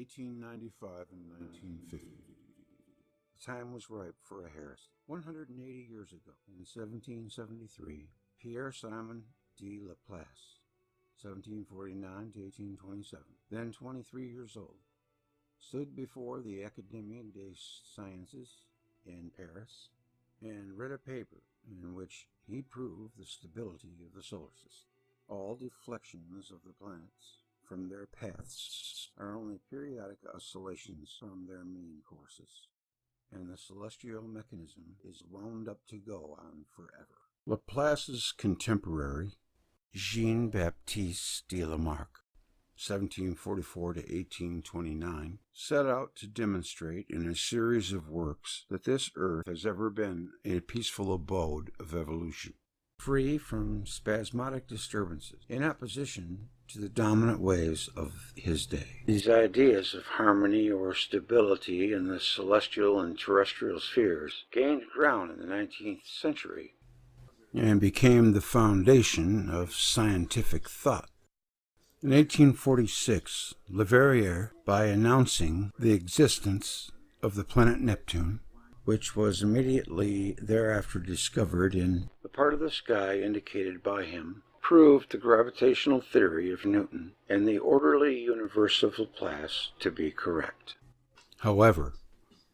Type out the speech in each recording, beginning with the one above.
1895 and 1950. The time was ripe for a heresy. 180 years ago, in 1773, Pierre Simon de Laplace, 1749 to 1827, then 23 years old, stood before the Académie des Sciences in Paris and read a paper in which he proved the stability of the solar system. All deflections of the planets from their paths are only periodic oscillations from their mean courses, and the celestial mechanism is wound up to go on forever. Laplace's contemporary, Jean-Baptiste de Lamarck, 1744 to 1829, set out to demonstrate in a series of works that this Earth has ever been a peaceful abode of evolution, free from spasmodic disturbances, in opposition to the dominant ways of his day. These ideas of harmony or stability in the celestial and terrestrial spheres gained ground in the 19th century and became the foundation of scientific thought. In 1846, Leverrier, by announcing the existence of the planet Neptune, which was immediately thereafter discovered in the part of the sky indicated by him, proved the gravitational theory of Newton and the orderly universe of Laplace to be correct. However,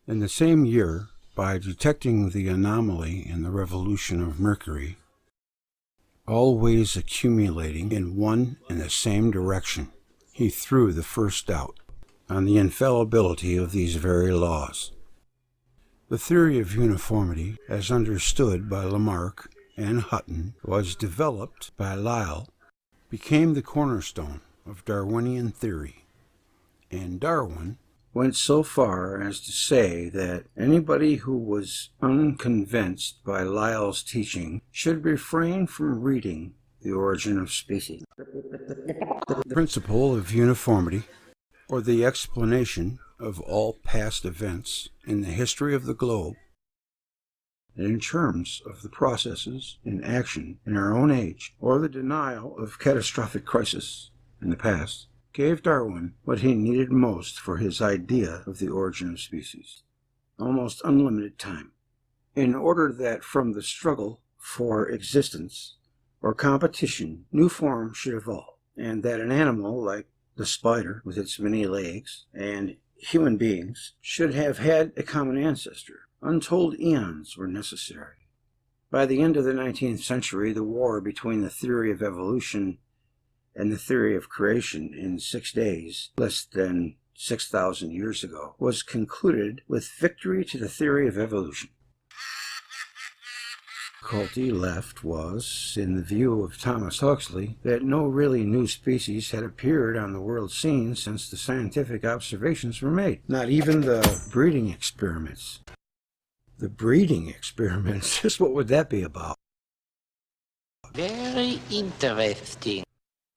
in the same year, by detecting the anomaly in the revolution of Mercury, always accumulating in one and the same direction, he threw the first doubt on the infallibility of these very laws. The theory of uniformity, as understood by Lamarck and Hutton, was developed by Lyell, became the cornerstone of Darwinian theory, and Darwin went so far as to say that anybody who was unconvinced by Lyell's teaching should refrain from reading The Origin of Species. The principle of uniformity, or the explanation of all past events in the history of the globe, and in terms of the processes in action in our own age, or the denial of catastrophic crisis in the past, gave Darwin what he needed most for his idea of the origin of species: almost unlimited time, in order that from the struggle for existence or competition new forms should evolve, and that an animal like the spider with its many legs and human beings should have had a common ancestor. Untold eons were necessary. By the end of the 19th century, the war between the theory of evolution and the theory of creation in 6 days, less than 6,000 years ago, was concluded with victory to the theory of evolution. The difficulty left was, in the view of Thomas Huxley, that no really new species had appeared on the world scene since the scientific observations were made. Not even the breeding experiments. The breeding experiments, just what would that be about? Very interesting.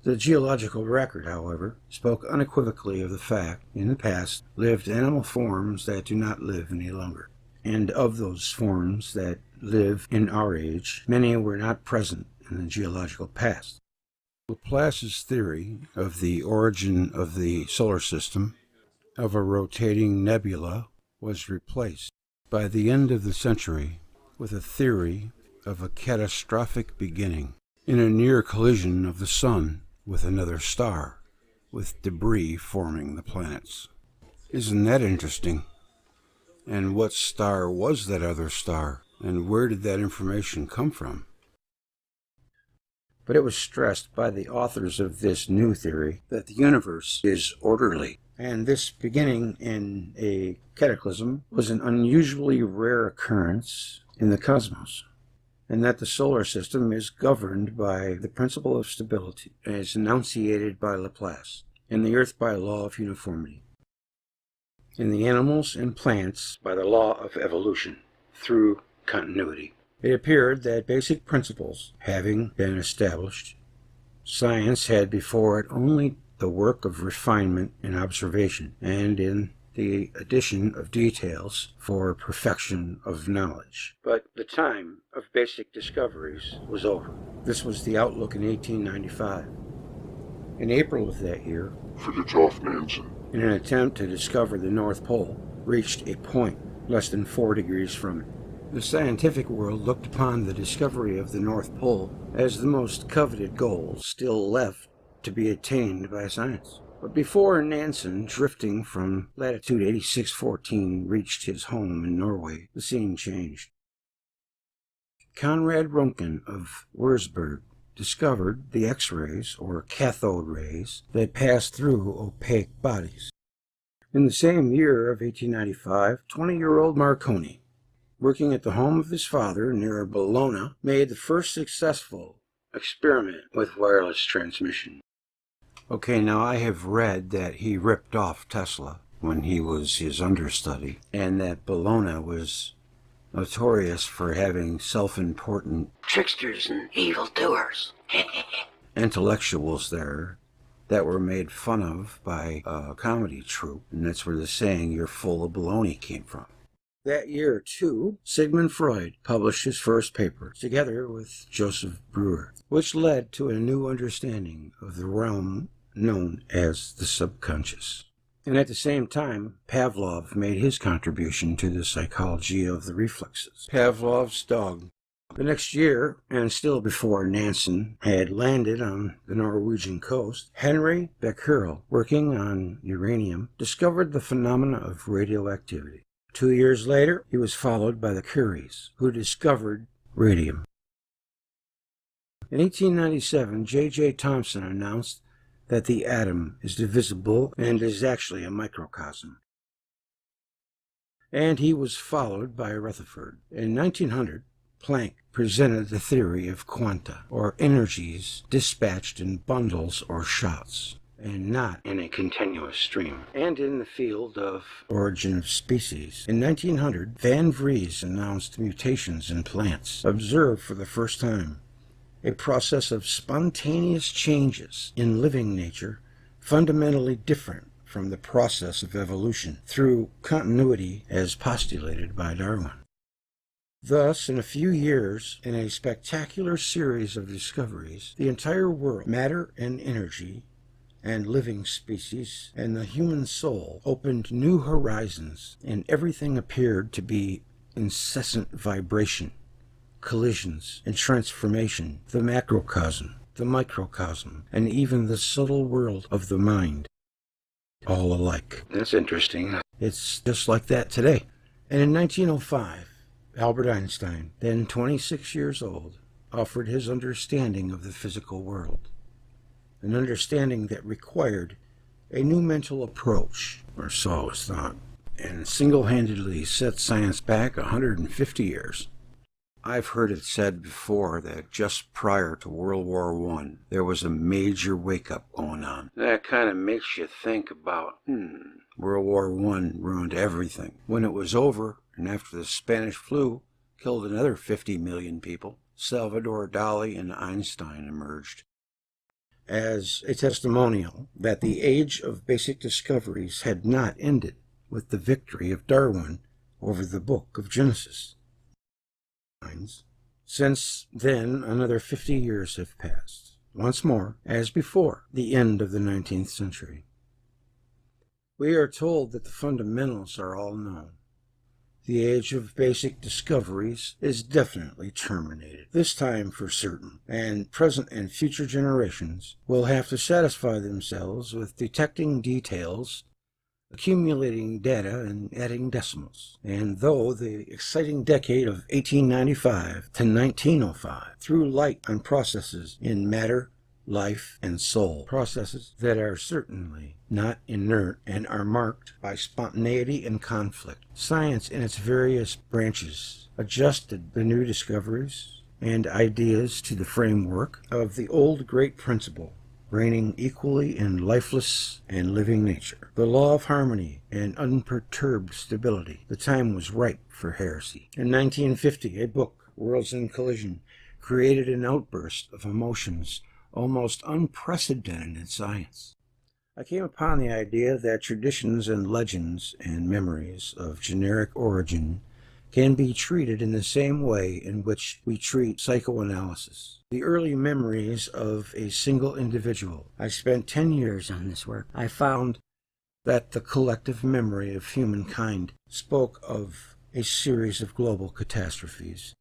The geological record, however, spoke unequivocally of the fact, in the past, lived animal forms that do not live any longer. And of those forms that live in our age, many were not present in the geological past. Laplace's theory of the origin of the solar system, of a rotating nebula, was replaced by the end of the century with a theory of a catastrophic beginning in a near collision of the sun with another star, with debris forming the planets. Isn't that interesting? And what star was that other star? And where did that information come from? But it was stressed by the authors of this new theory that the universe is orderly, and this beginning in a cataclysm was an unusually rare occurrence in the cosmos, and that the solar system is governed by the principle of stability, as enunciated by Laplace, and the Earth by a law of uniformity, in the animals and plants by the law of evolution, through continuity. It appeared that basic principles having been established, science had before it only the work of refinement and observation, and in the addition of details for perfection of knowledge. But the time of basic discoveries was over. This was the outlook in 1895. In April of that year, Fritjof Nansen in an attempt to discover the North Pole, reached a point less than 4 degrees from it. The scientific world looked upon the discovery of the North Pole as the most coveted goal still left to be attained by science. But before Nansen, drifting from latitude 8614, reached his home in Norway, the scene changed. Conrad Röntgen of Würzburg discovered the X-rays, or cathode rays, that pass through opaque bodies. In the same year of 1895, 20-year-old Marconi, working at the home of his father near Bologna, made the first successful experiment with wireless transmission. Okay, now I have read that he ripped off Tesla when he was his understudy, and that Bologna was notorious for having self-important tricksters and evildoers, intellectuals there that were made fun of by a comedy troupe, and that's where the saying, "you're full of baloney," came from. That year, too, Sigmund Freud published his first paper, together with Joseph Breuer, which led to a new understanding of the realm known as the subconscious. And at the same time, Pavlov made his contribution to the psychology of the reflexes. Pavlov's dog. The next year, and still before Nansen had landed on the Norwegian coast, Henry Becquerel, working on uranium, discovered the phenomena of radioactivity. 2 years later, he was followed by the Curies, who discovered radium. In 1897, J.J. Thomson announced that the atom is divisible and is actually a microcosm. And he was followed by Rutherford. In 1900, Planck presented the theory of quanta, or energies dispatched in bundles or shots, and not in a continuous stream. And in the field of origin of species, in 1900, Van Vries announced mutations in plants, observed for the first time, a process of spontaneous changes in living nature fundamentally different from the process of evolution through continuity as postulated by Darwin. Thus, in a few years, in a spectacular series of discoveries, the entire world, matter and energy, and living species, and the human soul opened new horizons, and everything appeared to be incessant vibration, collisions, and transformation, the macrocosm, the microcosm, and even the subtle world of the mind, all alike. That's interesting. It's just like that today. And in 1905, Albert Einstein, then 26 years old, offered his understanding of the physical world, an understanding that required a new mental approach, or so it was thought, and single-handedly set science back 150 years. I've heard it said before that just prior to World War I, there was a major wake-up going on. That kind of makes you think about, World War I ruined everything. When it was over, and after the Spanish flu killed another 50 million people, Salvador Dali and Einstein emerged as a testimonial that the age of basic discoveries had not ended with the victory of Darwin over the book of Genesis. Since then, another 50 years have passed, once more, as before, the end of the 19th century. We are told that the fundamentals are all known. The age of basic discoveries is definitely terminated, this time for certain, and present and future generations will have to satisfy themselves with detecting details, accumulating data, and adding decimals. And though the exciting decade of 1895 to 1905 threw light on processes in matter, life, and soul, processes that are certainly not inert and are marked by spontaneity and conflict, science in its various branches adjusted the new discoveries and ideas to the framework of the old great principle reigning equally in lifeless and living nature, the law of harmony and unperturbed stability. The time was ripe for heresy. In 1950, a book, Worlds in Collision, created an outburst of emotions almost unprecedented in science. I came upon the idea that traditions and legends and memories of generic origin can be treated in the same way in which we treat psychoanalysis. The early memories of a single individual. I spent 10 years on this work. I found that the collective memory of humankind spoke of a series of global catastrophes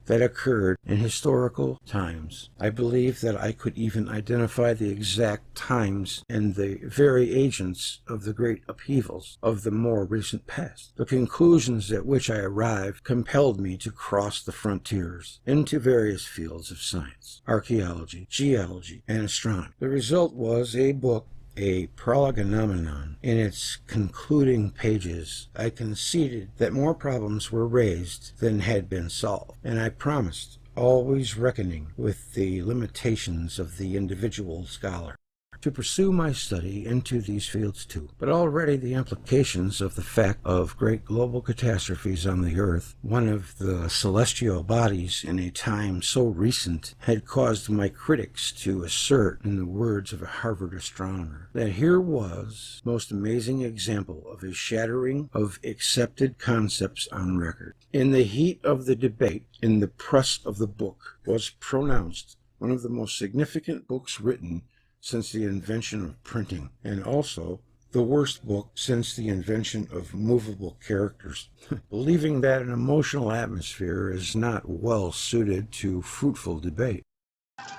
that occurred in historical times. I believe that I could even identify the exact times and the very agents of the great upheavals of the more recent past. The conclusions at which I arrived compelled me to cross the frontiers into various fields of science, archaeology, geology, and astronomy. The result was a book, a prolegomena. In its concluding pages, I conceded that more problems were raised than had been solved, and I promised, always reckoning with the limitations of the individual scholar, to pursue my study into these fields too. But already the implications of the fact of great global catastrophes on the earth, one of the celestial bodies in a time so recent, had caused my critics to assert, in the words of a Harvard astronomer, that here was most amazing example of a shattering of accepted concepts on record. In the heat of the debate, in the press of the book, was pronounced one of the most significant books written since the invention of printing, and also the worst book since the invention of movable characters. Believing that an emotional atmosphere is not well suited to fruitful debate.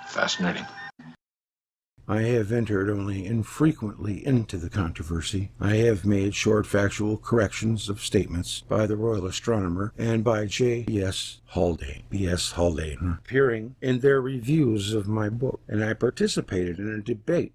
Fascinating. I have entered only infrequently into the controversy. I have made short factual corrections of statements by the Royal Astronomer and by J.B.S. Haldane, B.S. Haldane, appearing in their reviews of my book, and I participated in a debate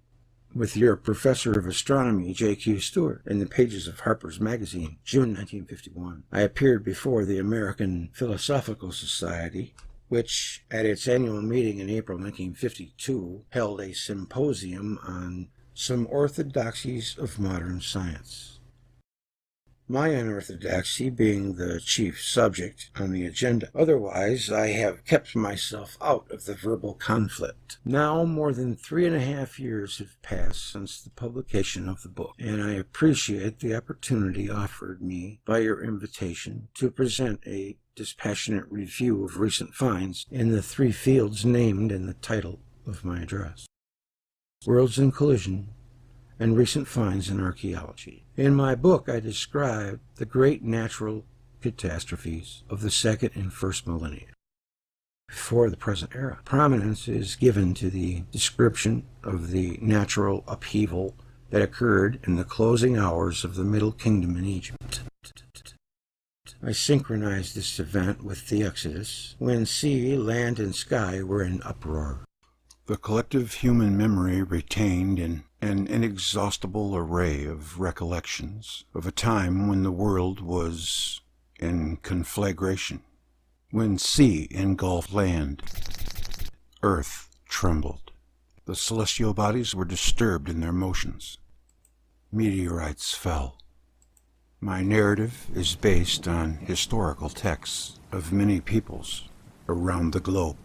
with your professor of astronomy, J.Q. Stewart, in the pages of Harper's Magazine, June 1951. I appeared before the American Philosophical Society, which, at its annual meeting in April 1952, held a symposium on some orthodoxies of modern science. My unorthodoxy being the chief subject on the agenda. Otherwise, I have kept myself out of the verbal conflict. Now, more than 3.5 years have passed since the publication of the book, and I appreciate the opportunity offered me by your invitation to present a dispassionate review of recent finds in the 3 fields named in the title of my address: Worlds in Collision and Recent Finds in Archaeology. In my book, I describe the great natural catastrophes of the 2nd and 1st millennia before the present era. Prominence is given to the description of the natural upheaval that occurred in the closing hours of the Middle Kingdom in Egypt. I synchronized this event with the Exodus, when sea, land, and sky were in uproar. The collective human memory retained an inexhaustible array of recollections of a time when the world was in conflagration, when sea engulfed land, earth trembled, the celestial bodies were disturbed in their motions, meteorites fell. My narrative is based on historical texts of many peoples around the globe,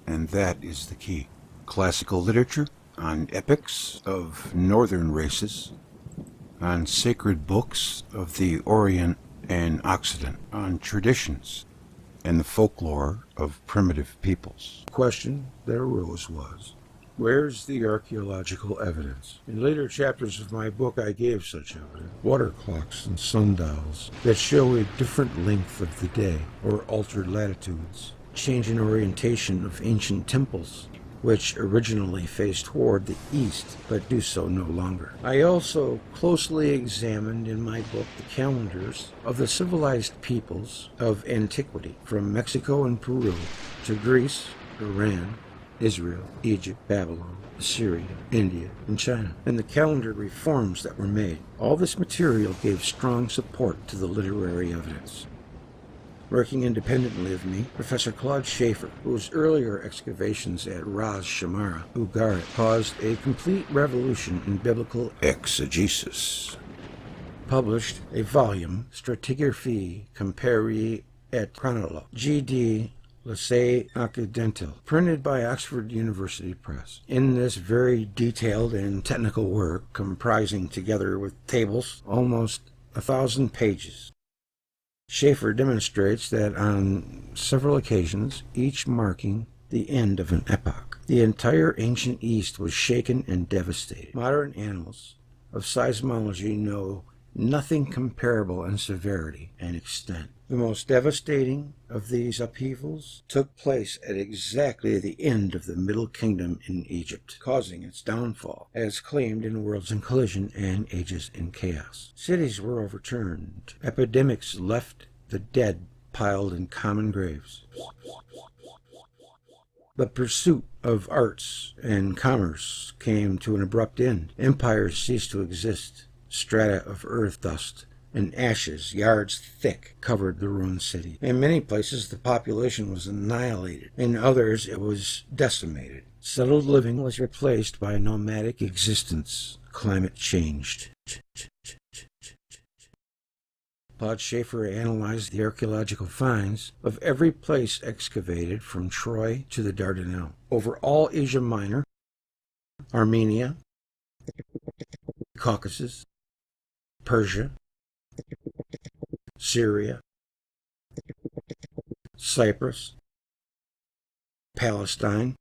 and that is the key. Classical literature, on epics of northern races, on sacred books of the Orient and Occident, on traditions and the folklore of primitive peoples. The question that arose was, where's the archaeological evidence? In later chapters of my book, I gave such evidence. Water clocks and sundials that show a different length of the day, or altered latitudes, change in orientation of ancient temples, which originally faced toward the east, but do so no longer. I also closely examined in my book the calendars of the civilized peoples of antiquity, from Mexico and Peru to Greece, Iran, Israel, Egypt, Babylon, Assyria, India, and China, and the calendar reforms that were made. All this material gave strong support to the literary evidence. Working independently of me, Professor Claude Schaefer, whose earlier excavations at Ras Shamara, Ugarit, caused a complete revolution in biblical exegesis, published a volume, Stratigraphie Comparie et Chronologie, G.D. Lycée Occidental, printed by Oxford University Press. In this very detailed and technical work, comprising together with tables almost 1,000 pages, Schaefer demonstrates that on several occasions, each marking the end of an epoch, the entire ancient East was shaken and devastated. Modern annals of seismology know nothing comparable in severity and extent. The most devastating of these upheavals took place at exactly the end of the Middle Kingdom in Egypt, causing its downfall, as claimed in Worlds in Collision and Ages in Chaos. Cities were overturned. Epidemics left the dead piled in common graves. The pursuit of arts and commerce came to an abrupt end. Empires ceased to exist. Strata of earth dust and ashes, yards thick, covered the ruined city. In many places, the population was annihilated. In others, it was decimated. Settled living was replaced by nomadic existence. Climate changed. Claude Schaefer analyzed the archaeological finds of every place excavated from Troy to the Dardanelles, over all Asia Minor, Armenia, Caucasus, Persia, Syria, Cyprus, Palestine,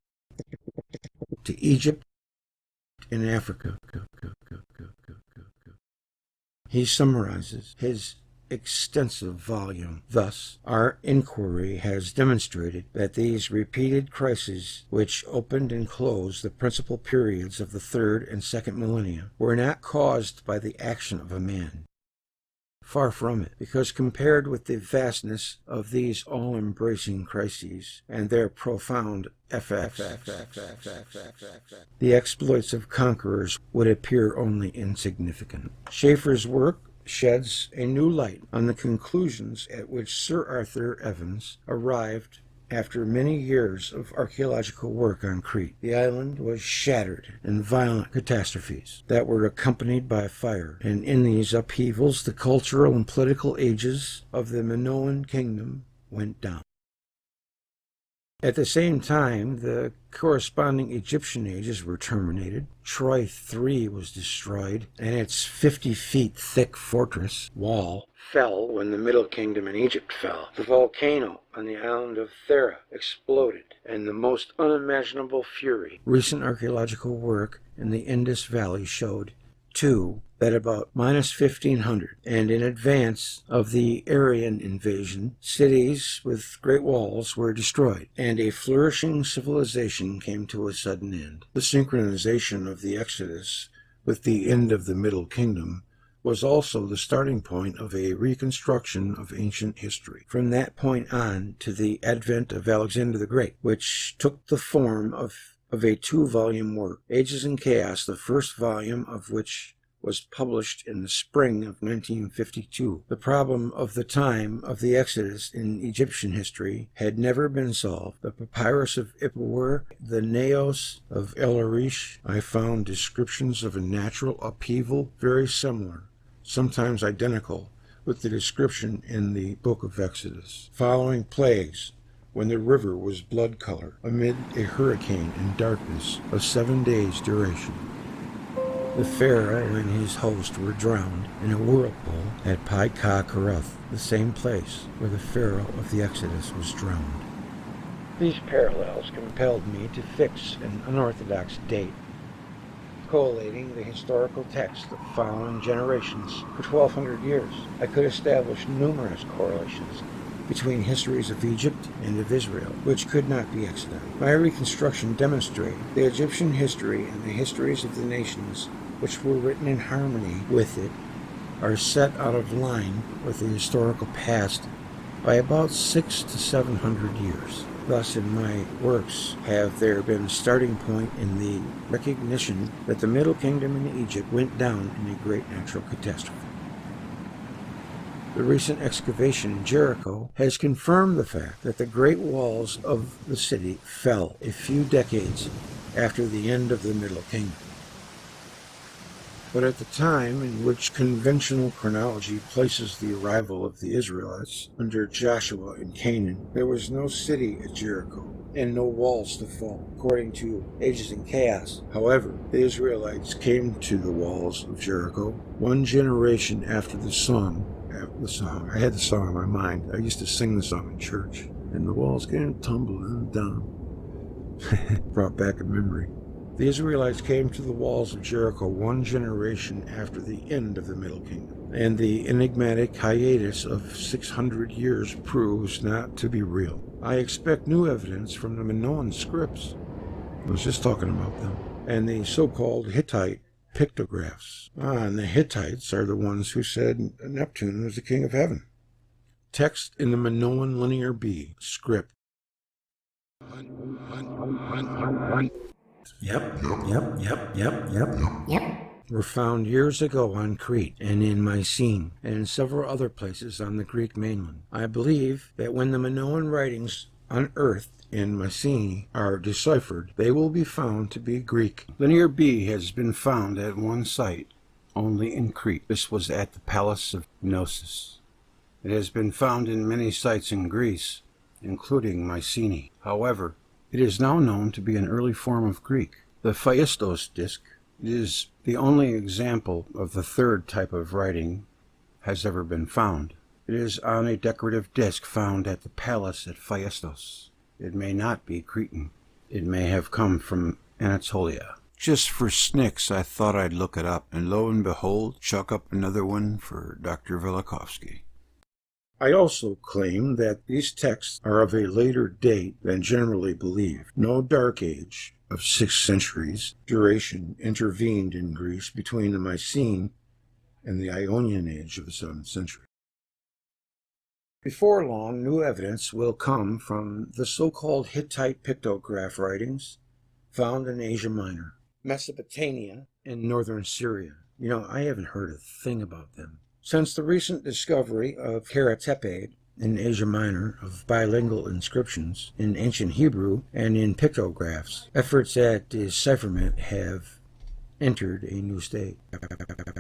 to Egypt and Africa. He summarizes his extensive volume. Thus, our inquiry has demonstrated that these repeated crises, which opened and closed the principal periods of the third and second millennia, were not caused by the action of a man. Far from it, because compared with the vastness of these all-embracing crises and their profound effects, the exploits of conquerors would appear only insignificant. Schaefer's work sheds a new light on the conclusions at which Sir Arthur Evans arrived after many years of archaeological work on Crete. The island was shattered in violent catastrophes that were accompanied by fire, and in these upheavals the cultural and political ages of the Minoan kingdom went down. At the same time, the corresponding Egyptian ages were terminated. Troy III was destroyed, and its 50 feet thick fortress wall fell when the Middle Kingdom in Egypt fell. The volcano on the island of Thera exploded, and the most unimaginable fury. Recent archaeological work in the Indus Valley showed, too, that about minus 1500, and in advance of the Aryan invasion, cities with great walls were destroyed, and a flourishing civilization came to a sudden end. The synchronization of the Exodus with the end of the Middle Kingdom was also the starting point of a reconstruction of ancient history. From that point on to the advent of Alexander the Great, which took the form of a 2-volume work, Ages in Chaos, the first volume of which was published in the spring of 1952. The problem of the time of the Exodus in Egyptian history had never been solved. The papyrus of Ipuwer, the Naos of El Arish, I found descriptions of a natural upheaval very similar, sometimes identical, with the description in the book of Exodus. Following plagues, when the river was blood-color, amid a hurricane and darkness of 7 days' duration. The Pharaoh and his host were drowned in a whirlpool at Pi Ka Karath, the same place where the Pharaoh of the Exodus was drowned. These parallels compelled me to fix an unorthodox date, collating the historical text of following generations for 1,200 years. I could establish numerous correlations between histories of Egypt and of Israel, which could not be accidental. My reconstruction demonstrated the Egyptian history and the histories of the nations, which were written in harmony with it, are set out of line with the historical past by about 600 to 700 years. Thus, in my works, have there been a starting point in the recognition that the Middle Kingdom in Egypt went down in a great natural catastrophe. The recent excavation in Jericho has confirmed the fact that the great walls of the city fell a few decades after the end of the Middle Kingdom. But at the time in which conventional chronology places the arrival of the Israelites under Joshua in Canaan, there was no city at Jericho and no walls to fall, according to Ages in Chaos. However, the Israelites came to the walls of Jericho 1 generation after the song. I had the song in my mind. I used to sing the song in church. And the walls came tumbling down. Brought back a memory. The Israelites came to the walls of Jericho one generation after the end of the Middle Kingdom, and the enigmatic hiatus of 600 years proves not to be real. I expect new evidence from the Minoan scripts, I was just talking about them, and the so-called Hittite pictographs. And the Hittites are the ones who said Neptune was the king of heaven. Text in the Minoan Linear B script. Yep. Were found years ago on Crete and in Mycenae and several other places on the Greek mainland. I believe that when the Minoan writings unearthed in Mycenae are deciphered, they will be found to be Greek. Linear B has been found at one site only in Crete. This was at the Palace of Knossos. It has been found in many sites in Greece, including Mycenae. However, it is now known to be an early form of Greek. The Phaistos disc is the only example of the third type of writing has ever been found. It is on a decorative disc found at the palace at Phaistos. It may not be Cretan. It may have come from Anatolia. Just for snicks, I thought I'd look it up, and lo and behold, chuck up another one for Dr. Velikovsky. I also claim that these texts are of a later date than generally believed. No Dark Age of 6 centuries duration intervened in Greece between the Mycenaean and the Ionian Age of the 7th century. Before long, new evidence will come from the so-called Hittite pictograph writings found in Asia Minor, Mesopotamia, and northern Syria. I haven't heard a thing about them. Since the recent discovery of Karatepe in Asia Minor of bilingual inscriptions in ancient Hebrew and in pictographs, efforts at decipherment have entered a new stage.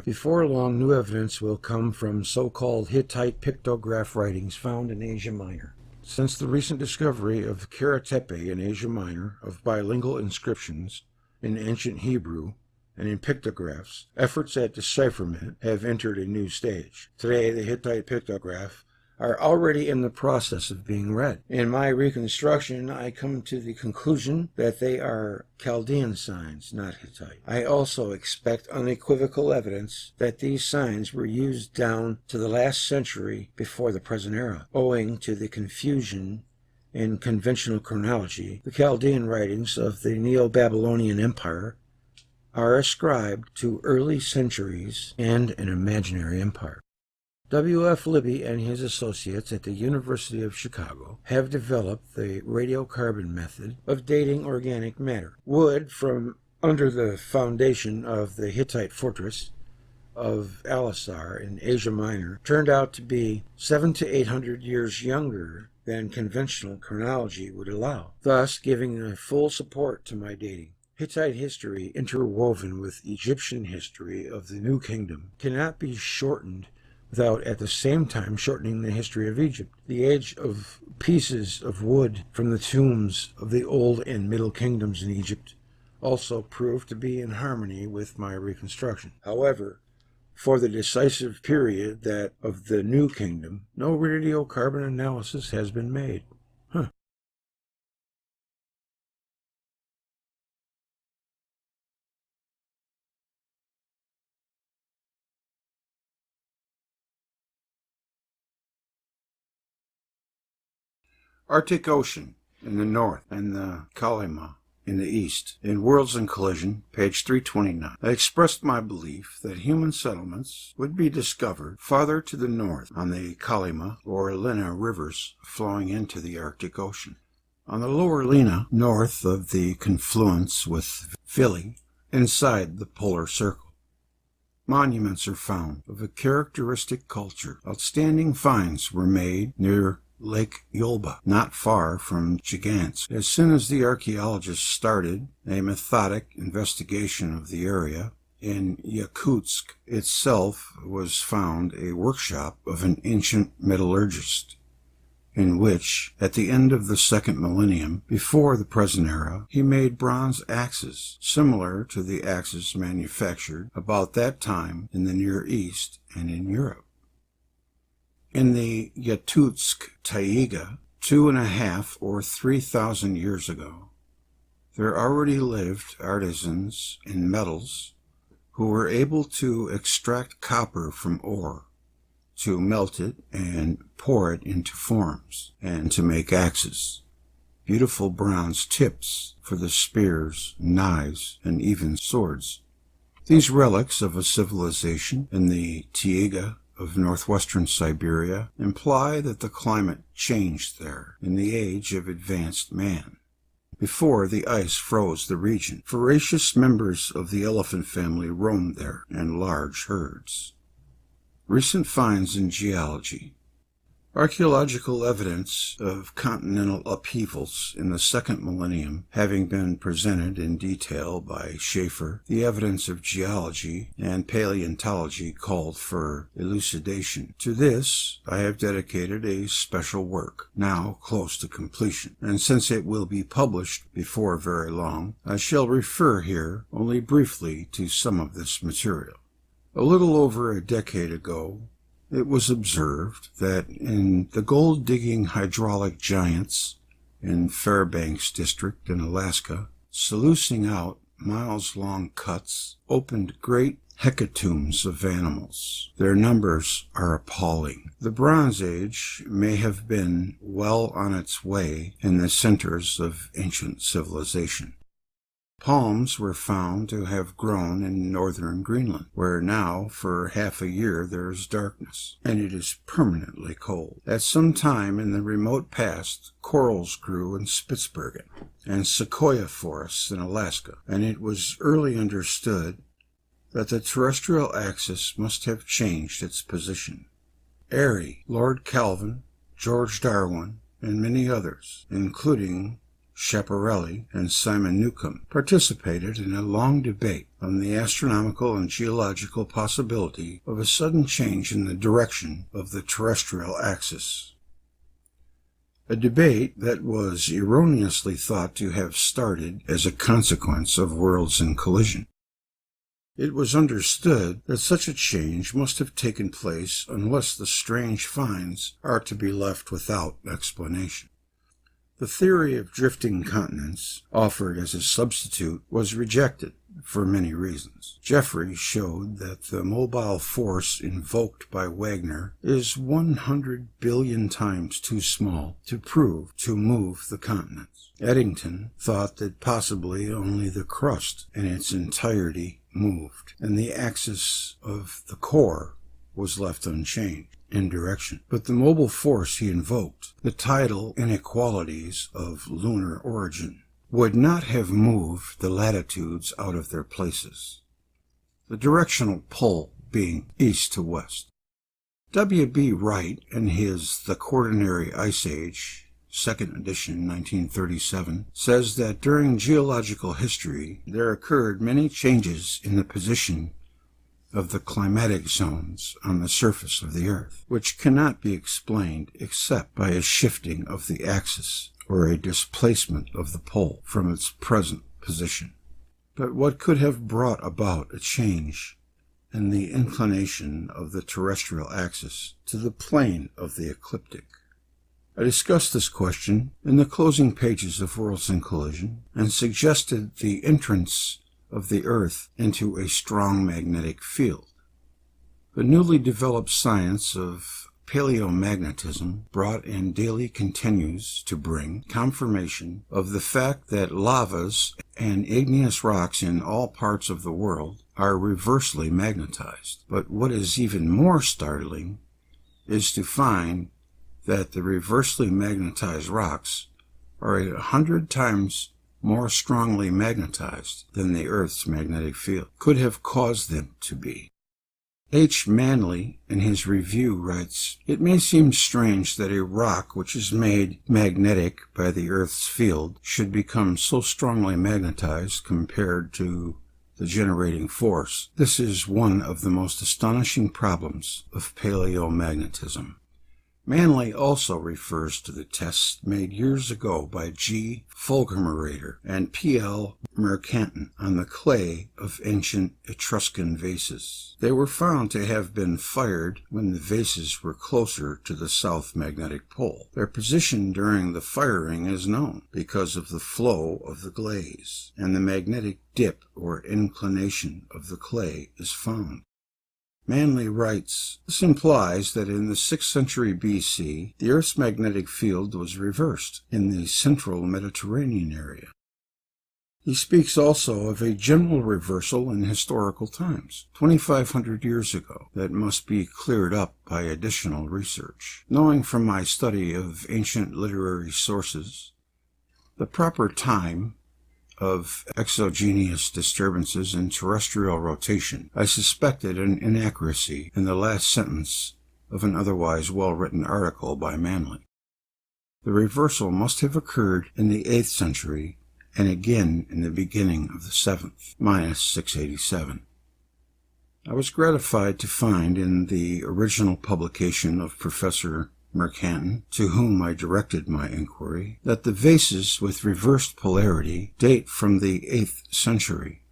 Before long, new evidence will come from so-called Hittite pictograph writings found in Asia Minor. Since the recent discovery of Karatepe in Asia Minor of bilingual inscriptions in ancient Hebrew and in pictographs, efforts at decipherment have entered a new stage. Today, the Hittite pictographs are already in the process of being read. In my reconstruction, I come to the conclusion that they are Chaldean signs, not Hittite. I also expect unequivocal evidence that these signs were used down to the last century before the present era. Owing to the confusion in conventional chronology, the Chaldean writings of the Neo-Babylonian Empire are ascribed to early centuries and an imaginary empire. W.F. Libby and his associates at the University of Chicago have developed the radiocarbon method of dating organic matter. Wood from under the foundation of the Hittite fortress of Alisar in Asia Minor turned out to be 700 to 800 years younger than conventional chronology would allow, thus giving a full support to my dating. Hittite history interwoven with Egyptian history of the New Kingdom cannot be shortened without at the same time shortening the history of Egypt. The age of pieces of wood from the tombs of the Old and Middle Kingdoms in Egypt also proved to be in harmony with my reconstruction. However, for the decisive period that of the New Kingdom, no radiocarbon analysis has been made. Arctic Ocean in the north and the Kalima in the east. In Worlds in Collision, page 329, I expressed my belief that human settlements would be discovered farther to the north on the Kalima or Lena rivers flowing into the Arctic Ocean. On the lower Lena, north of the confluence with Philly, inside the polar circle. Monuments are found of a characteristic culture. Outstanding finds were made near Lake Yolba, not far from Gigansk. As soon as the archaeologists started a methodic investigation of the area, in Yakutsk itself was found a workshop of an ancient metallurgist, in which, at the end of the second millennium, before the present era, he made bronze axes, similar to the axes manufactured about that time in the Near East and in Europe. In the Yakutsk taiga, 2,500 or 3,000 years ago, There already lived artisans in metals who were able to extract copper from ore, to melt it and pour it into forms, and to make axes, beautiful bronze tips for the spears, knives, and even swords. These relics of a civilization in the taiga of northwestern Siberia imply that the climate changed there in the age of advanced man. Before the ice froze the region, voracious members of the elephant family roamed there in large herds. Recent finds in geology. Archaeological evidence of continental upheavals in the second millennium having been presented in detail by Schaefer, the evidence of geology and paleontology called for elucidation. To this I have dedicated a special work, now close to completion, and since it will be published before very long, I shall refer here only briefly to some of this material. A little over a decade ago, it was observed that in the gold-digging hydraulic giants in Fairbanks District in Alaska, sluicing out miles-long cuts opened great hecatombs of animals. Their numbers are appalling. The Bronze Age may have been well on its way in the centers of ancient civilization. Palms were found to have grown in northern Greenland, where now for half a year there is darkness, and it is permanently cold. At some time in the remote past, corals grew in Spitsbergen and sequoia forests in Alaska, and it was early understood that the terrestrial axis must have changed its position. Airy, Lord Kelvin, George Darwin, and many others, including Schiaparelli and Simon Newcomb, participated in a long debate on the astronomical and geological possibility of a sudden change in the direction of the terrestrial axis. A debate that was erroneously thought to have started as a consequence of worlds in collision. It was understood that such a change must have taken place unless the strange finds are to be left without explanation. The theory of drifting continents, offered as a substitute, was rejected for many reasons. Jeffrey showed that the mobile force invoked by Wagner is 100 billion times too small to move the continents. Eddington thought that possibly only the crust in its entirety moved, and the axis of the core was left unchanged in direction. But the mobile force he invoked, the tidal inequalities of lunar origin, would not have moved the latitudes out of their places, the directional pull being east to west. W. B. Wright, in his The Quaternary Ice Age, 2nd edition, 1937, says that during geological history there occurred many changes in the position of the climatic zones on the surface of the earth, which cannot be explained except by a shifting of the axis or a displacement of the pole from its present position. But what could have brought about a change in the inclination of the terrestrial axis to the plane of the ecliptic? I discussed this question in the closing pages of Worlds in Collision and suggested the entrance of the Earth into a strong magnetic field. The newly developed science of paleomagnetism brought and daily continues to bring confirmation of the fact that lavas and igneous rocks in all parts of the world are reversely magnetized. But what is even more startling is to find that the reversely magnetized rocks are 100 times more strongly magnetized than the Earth's magnetic field could have caused them to be. H. Manley, in his review, writes, "It may seem strange that a rock which is made magnetic by the Earth's field should become so strongly magnetized compared to the generating force. This is one of the most astonishing problems of paleomagnetism. Manley also refers to the tests made years ago by G. Fulgumerator and P. L. Mercanton on the clay of ancient Etruscan vases. They were found to have been fired when the vases were closer to the south magnetic pole. Their position during the firing is known because of the flow of the glaze, and the magnetic dip or inclination of the clay is found. Manley writes, "This implies that in the 6th century BC, the Earth's magnetic field was reversed in the central Mediterranean area." He speaks also of a general reversal in historical times, 2,500 years ago, that must be cleared up by additional research. Knowing from my study of ancient literary sources the proper time of exogenous disturbances in terrestrial rotation, I suspected an inaccuracy in the last sentence of an otherwise well-written article by Manley. The reversal must have occurred in the 8th century and again in the beginning of the 7th, minus 687. I was gratified to find in the original publication of Professor Mercanton, to whom I directed my inquiry, that the vases with reversed polarity date from the 8th century.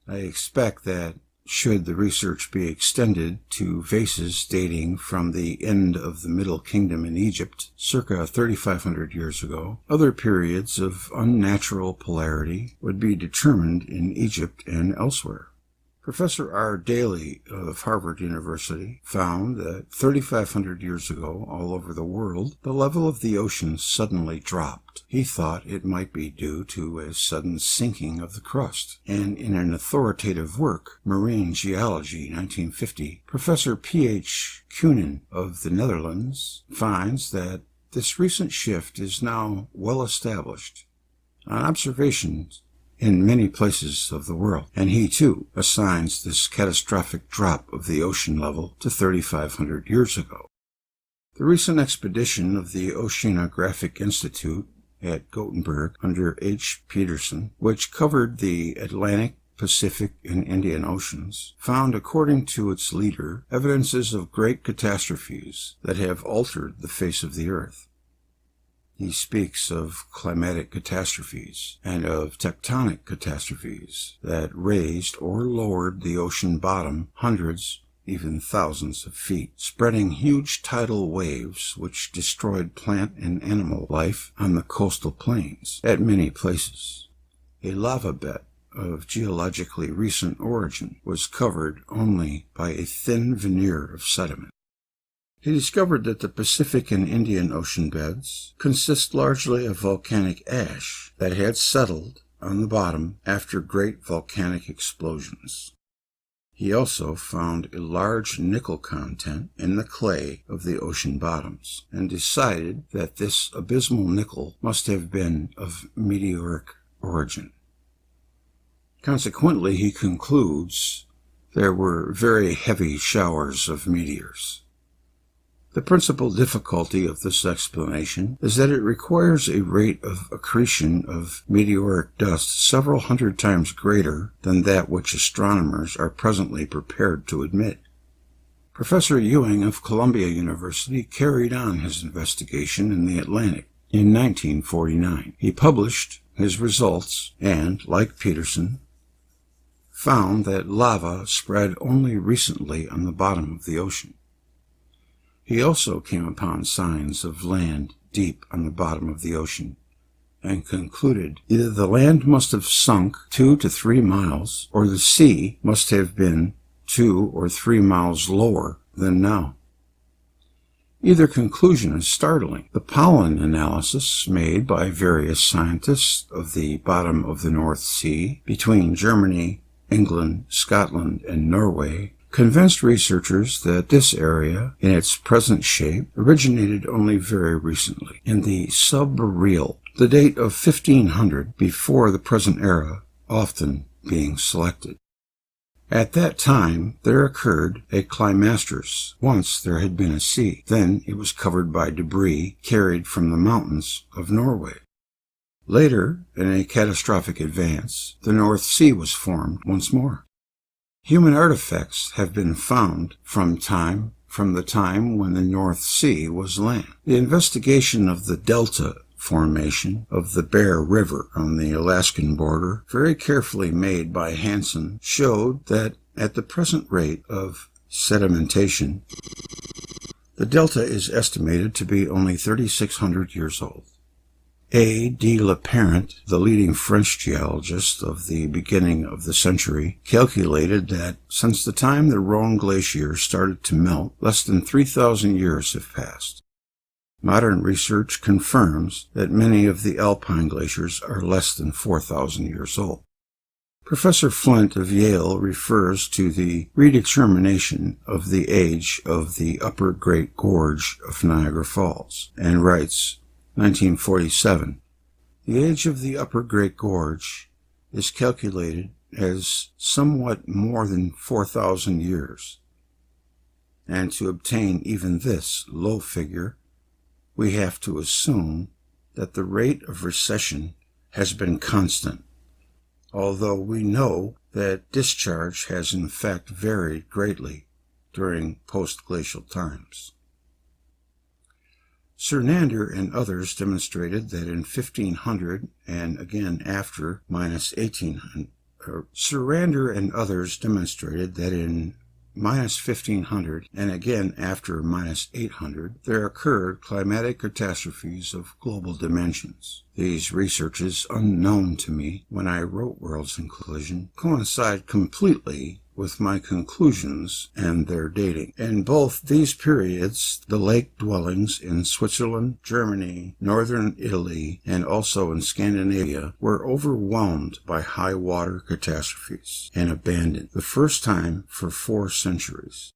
I expect that, should the research be extended to vases dating from the end of the Middle Kingdom in Egypt, circa 3,500 years ago, other periods of unnatural polarity would be determined in Egypt and elsewhere. Professor R. Daly of Harvard University found that 3,500 years ago, all over the world, the level of the ocean suddenly dropped. He thought it might be due to a sudden sinking of the crust, and in an authoritative work, Marine Geology, 1950, Professor P.H. Kuenen of the Netherlands finds that this recent shift is now well established. On observations in many places of the world, and he too assigns this catastrophic drop of the ocean level to 3,500 years ago. The recent expedition of the Oceanographic Institute at Gothenburg under H. Peterson, which covered the Atlantic, Pacific, and Indian Oceans, found, according to its leader, evidences of great catastrophes that have altered the face of the earth. He speaks of climatic catastrophes and of tectonic catastrophes that raised or lowered the ocean bottom hundreds, even thousands of feet, spreading huge tidal waves which destroyed plant and animal life on the coastal plains at many places. A lava bed of geologically recent origin was covered only by a thin veneer of sediment. He discovered that the Pacific and Indian Ocean beds consist largely of volcanic ash that had settled on the bottom after great volcanic explosions. He also found a large nickel content in the clay of the ocean bottoms, and decided that this abysmal nickel must have been of meteoric origin. Consequently, he concludes there were very heavy showers of meteors. The principal difficulty of this explanation is that it requires a rate of accretion of meteoric dust several hundred times greater than that which astronomers are presently prepared to admit. Professor Ewing of Columbia University carried on his investigation in the Atlantic in 1949. He published his results and, like Peterson, found that lava spread only recently on the bottom of the ocean. He also came upon signs of land deep on the bottom of the ocean, and concluded either the land must have sunk 2 to 3 miles, or the sea must have been 2 or 3 miles lower than now. Either conclusion is startling. The pollen analysis made by various scientists of the bottom of the North Sea between Germany, England, Scotland, and Norway convinced researchers that this area, in its present shape, originated only very recently, in the subboreal, the date of 1500 before the present era often being selected. At that time there occurred a climastris. Once there had been a sea. Then it was covered by debris carried from the mountains of Norway. Later, in a catastrophic advance, the North Sea was formed once more. Human artifacts have been found from time from the time when the North Sea was land. The investigation of the delta formation of the Bear River on the Alaskan border, very carefully made by Hansen, showed that at the present rate of sedimentation, the delta is estimated to be only 3,600 years old. A. de la Parent, the leading French geologist of the beginning of the century, calculated that since the time the Rhone Glacier started to melt, less than 3,000 years have passed. Modern research confirms that many of the alpine glaciers are less than 4,000 years old. Professor Flint of Yale refers to the redetermination of the age of the Upper Great Gorge of Niagara Falls and writes, 1947, the age of the Upper Great Gorge is calculated as somewhat more than 4,000 years. And to obtain even this low figure, we have to assume that the rate of recession has been constant, although we know that discharge has in fact varied greatly during post-glacial times. Surnander and others demonstrated that in 1500 and again after minus 1800, Surnander and others demonstrated that in minus 1500 and again after minus 800, there occurred climatic catastrophes of global dimensions. These researches, unknown to me when I wrote Worlds in Collision, coincide completely with my conclusions and their dating. In both these periods, the lake dwellings in Switzerland, Germany, northern Italy, and also in Scandinavia were overwhelmed by high water catastrophes and abandoned, the first time for 4 centuries,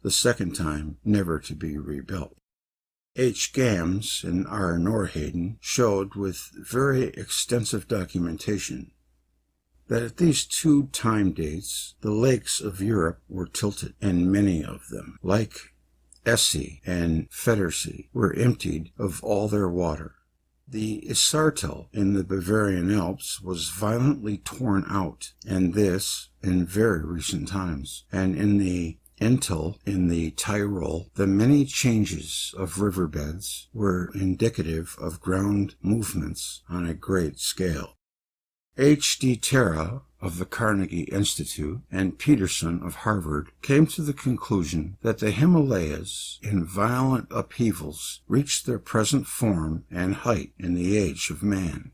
the second time never to be rebuilt. H. Gams and R. Norhaden showed with very extensive documentation that at these 2 time dates, the lakes of Europe were tilted, and many of them, like Essay and Federsee, were emptied of all their water. The Isartal in the Bavarian Alps was violently torn out, and this in very recent times, and in the Entel in the Tyrol, the many changes of riverbeds were indicative of ground movements on a great scale. H. D. Terra of the Carnegie Institute and Peterson of Harvard came to the conclusion that the Himalayas in violent upheavals reached their present form and height in the age of man,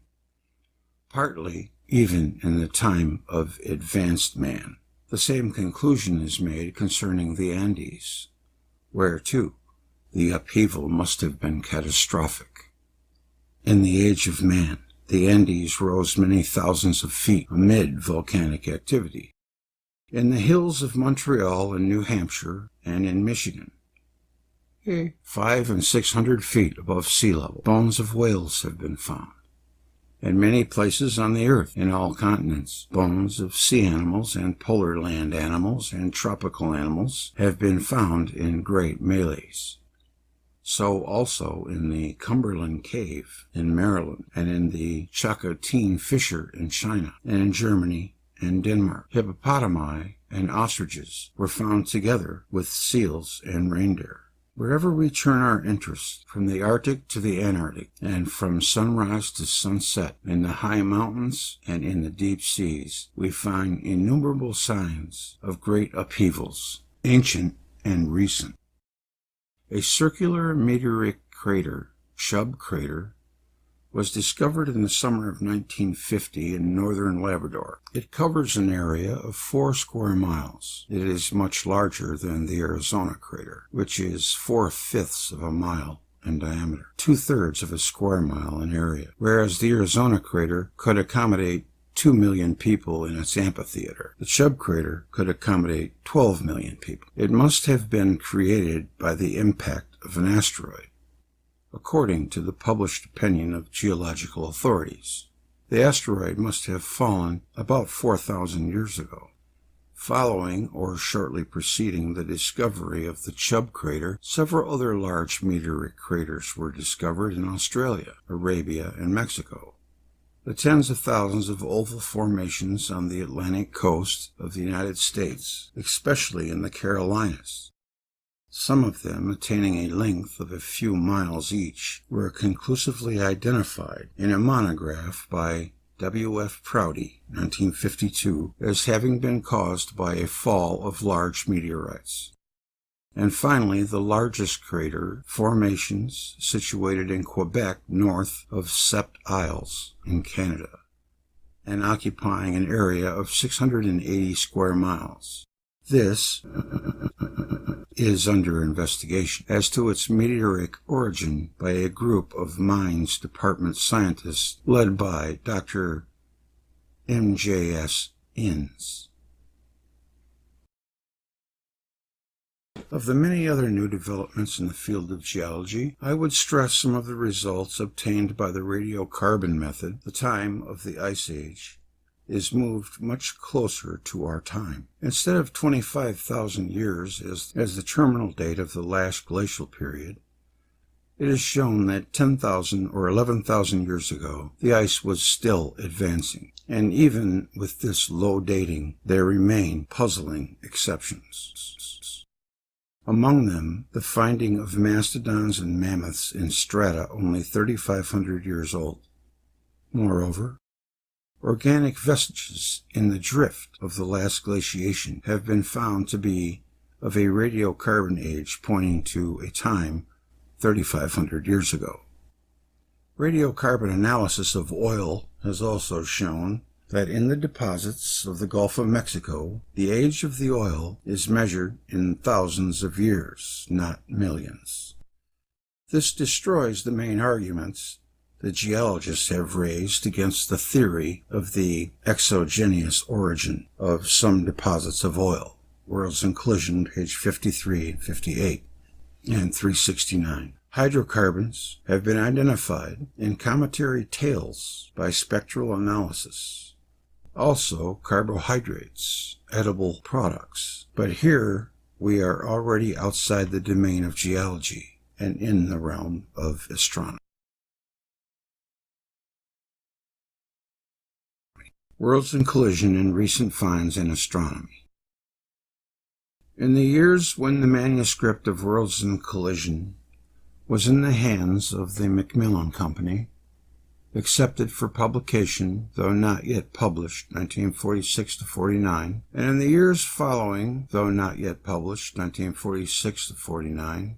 partly even in the time of advanced man. The same conclusion is made concerning the Andes, where, too, the upheaval must have been catastrophic. In the age of man, the Andes rose many thousands of feet amid volcanic activity. In the hills of Montreal and New Hampshire and in Michigan, 500 and 600 feet above sea level, bones of whales have been found. In many places on the earth, in all continents, bones of sea animals and polar land animals and tropical animals have been found in great melees. So also in the Cumberland Cave in Maryland, and in the Chakotine Fissure in China, and in Germany and Denmark. Hippopotami and ostriches were found together with seals and reindeer. Wherever we turn our interest, from the Arctic to the Antarctic, and from sunrise to sunset, in the high mountains and in the deep seas, we find innumerable signs of great upheavals, ancient and recent. A circular meteoric crater, Chubb crater, was discovered in the summer of 1950 in northern Labrador. It covers an area of 4 square miles. It is much larger than the Arizona crater, which is 4/5 of a mile in diameter, 2/3 of a square mile in area, whereas the Arizona crater could accommodate 2 million people in its amphitheater. The Chubb crater could accommodate 12 million people. It must have been created by the impact of an asteroid, according to the published opinion of geological authorities. The asteroid must have fallen about 4,000 years ago. Following or shortly preceding the discovery of the Chubb crater, several other large meteoric craters were discovered in Australia, Arabia, and Mexico. The tens of thousands of oval formations on the Atlantic coast of the United States, especially in the Carolinas. some of them attaining a length of a few miles each, were conclusively identified in a monograph by W.F. Prouty, 1952, as having been caused by a fall of large meteorites. And finally, the largest crater formations situated in Quebec north of Sept Isles in Canada, and occupying an area of 680 square miles. This is under investigation as to its meteoric origin by a group of Mines Department scientists led by Dr. M.J.S. Innes. Of the many other new developments in the field of geology, I would stress some of the results obtained by the radiocarbon method. The time of the Ice Age is moved much closer to our time. Instead of 25,000 years as the terminal date of the last glacial period, it is shown that 10,000 or 11,000 years ago, the ice was still advancing. And even with this low dating, there remain puzzling exceptions. Among them, the finding of mastodons and mammoths in strata only 3,500 years old. Moreover, organic vestiges in the drift of the last glaciation have been found to be of a radiocarbon age pointing to a time 3,500 years ago. Radiocarbon analysis of oil has also shown that in the deposits of the Gulf of Mexico, the age of the oil is measured in thousands of years, not millions. This destroys the main arguments the geologists have raised against the theory of the exogenous origin of some deposits of oil. Worlds in Collision, page 53 and 58, and 369. Hydrocarbons have been identified in cometary tails by spectral analysis. Also, carbohydrates, edible products. But here we are already outside the domain of geology and in the realm of astronomy. Worlds in Collision and recent finds in astronomy. In the years when the manuscript of Worlds in Collision was in the hands of the Macmillan Company, accepted for publication, though not yet published, 1946 to 49, and in the years following, though not yet published, 1946 to 49,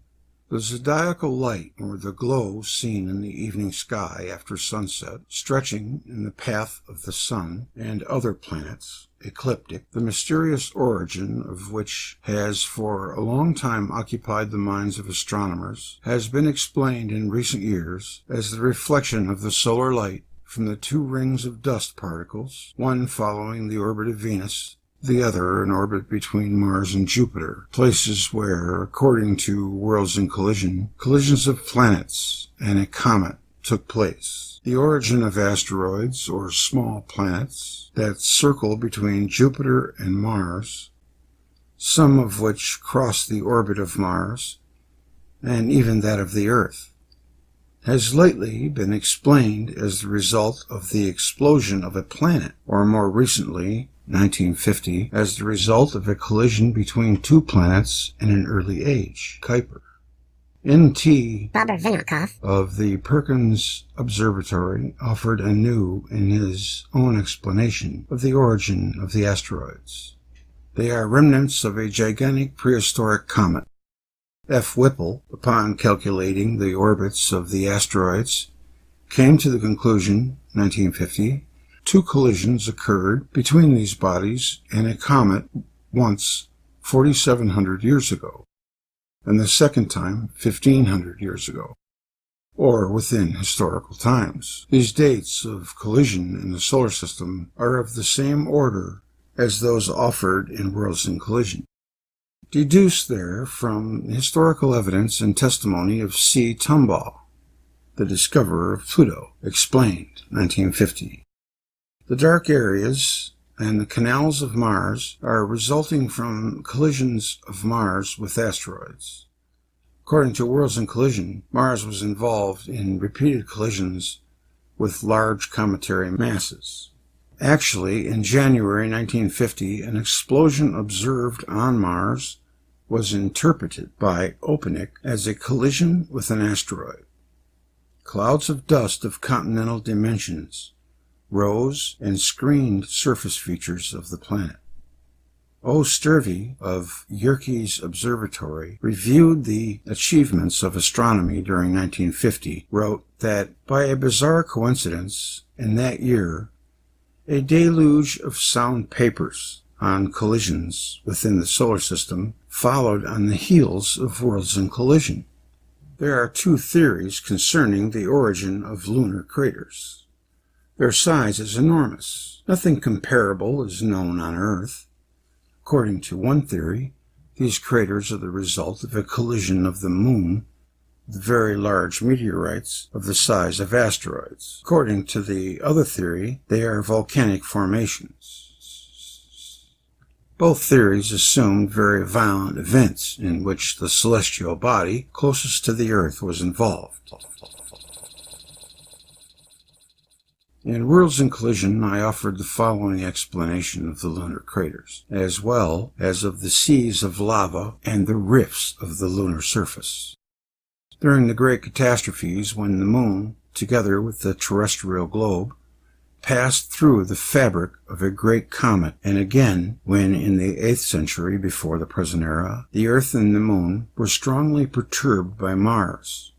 the zodiacal light, or the glow seen in the evening sky after sunset, stretching in the path of the sun and other planets, ecliptic, the mysterious origin of which has for a long time occupied the minds of astronomers, has been explained in recent years as the reflection of the solar light from the two rings of dust particles, one following the orbit of Venus, the other in orbit between Mars and Jupiter, places where, according to Worlds in Collision, collisions of planets and a comet took place. The origin of asteroids, or small planets, that circle between Jupiter and Mars, some of which cross the orbit of Mars, and even that of the Earth, has lately been explained as the result of the explosion of a planet, or more recently, 1950, as the result of a collision between two planets in an early age, Kuiper. N.T. of the Perkins Observatory offered anew in his own explanation of the origin of the asteroids. They are remnants of a gigantic prehistoric comet. F. Whipple, upon calculating the orbits of the asteroids, came to the conclusion, 1950, two collisions occurred between these bodies and a comet once 4,700 years ago, and the second time 1,500 years ago, or within historical times. These dates of collision in the solar system are of the same order as those offered in Worlds in Collision. Deduced there from historical evidence and testimony of C. Tombaugh, the discoverer of Pluto, explained, 1950. The dark areas and the canals of Mars are resulting from collisions of Mars with asteroids. According to Worlds in Collision, Mars was involved in repeated collisions with large cometary masses. Actually, in January 1950, an explosion observed on Mars was interpreted by Openick as a collision with an asteroid. Clouds of dust of continental dimensions rose and screened surface features of the planet. O. Sturvey of Yerkes Observatory reviewed the achievements of astronomy during 1950, wrote that, by a bizarre coincidence, in that year, a deluge of sound papers on collisions within the solar system followed on the heels of worlds in collision. There are two theories concerning the origin of lunar craters. Their size is enormous. Nothing comparable is known on Earth. According to one theory, these craters are the result of a collision of the Moon with very large meteorites of the size of asteroids. According to the other theory, they are volcanic formations. Both theories assumed very violent events in which the celestial body closest to the Earth was involved. In Worlds in Collision, I offered the following explanation of the lunar craters, as well as of the seas of lava and the rifts of the lunar surface. During the great catastrophes, when the Moon, together with the terrestrial globe, passed through the fabric of a great comet, and again when, in the 8th century before the present era, the Earth and the Moon were strongly perturbed by Mars.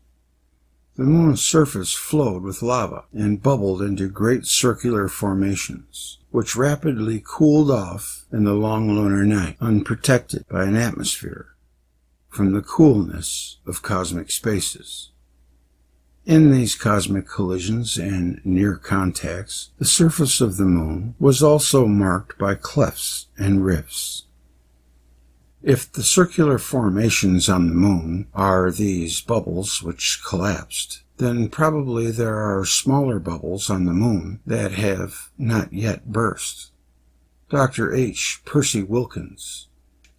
The Moon's surface flowed with lava and bubbled into great circular formations, which rapidly cooled off in the long lunar night, unprotected by an atmosphere, from the coolness of cosmic spaces. In these cosmic collisions and near contacts, the surface of the Moon was also marked by clefts and rifts. If the circular formations on the Moon are these bubbles which collapsed, then probably there are smaller bubbles on the Moon that have not yet burst. Dr. H. Percy Wilkins,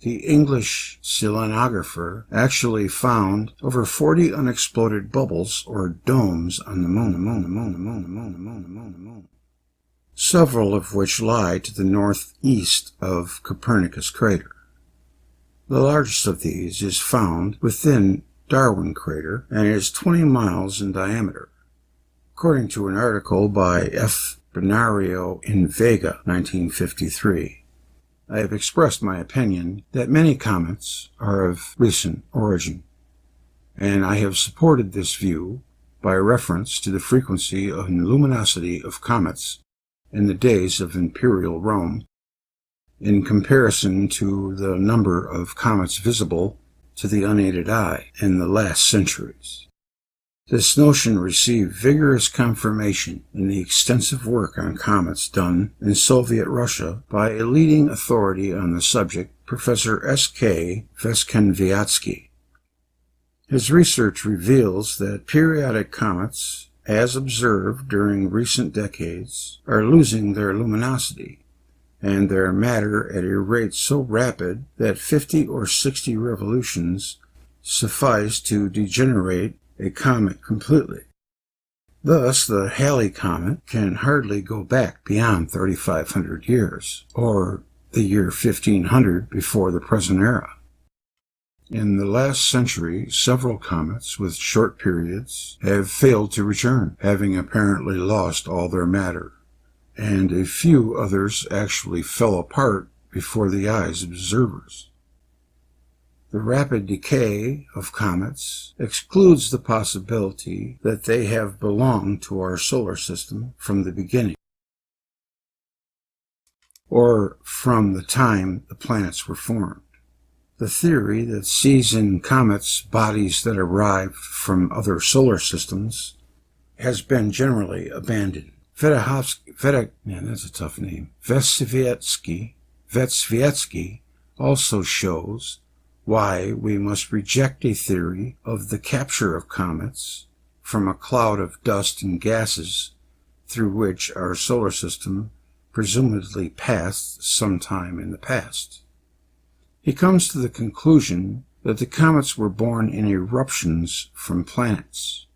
the English selenographer, actually found over 40 unexploded bubbles or domes on the Moon, several of which lie to the northeast of Copernicus crater. The largest of these is found within Darwin crater and is 20 miles in diameter. According to an article by F. Benario in Vega, 1953, I have expressed my opinion that many comets are of recent origin, and I have supported this view by reference to the frequency and luminosity of comets in the days of imperial Rome, in comparison to the number of comets visible to the unaided eye in the last centuries. This notion received vigorous confirmation in the extensive work on comets done in Soviet Russia by a leading authority on the subject, Professor S.K. Veskenviatsky. His research reveals that periodic comets, as observed during recent decades, are losing their luminosity and their matter at a rate so rapid that 50 or 60 revolutions suffice to degenerate a comet completely. Thus, the Halley comet can hardly go back beyond 3,500 years, or the year 1500 before the present era. In the last century, several comets with short periods have failed to return, having apparently lost all their matter, and a few others actually fell apart before the eyes of observers. The rapid decay of comets excludes the possibility that they have belonged to our solar system from the beginning, or from the time the planets were formed. The theory that sees in comets bodies that arrived from other solar systems has been generally abandoned. Vesvietsky also shows why we must reject a theory of the capture of comets from a cloud of dust and gases through which our solar system presumably passed sometime in the past. He comes to the conclusion that the comets were born in eruptions from planets,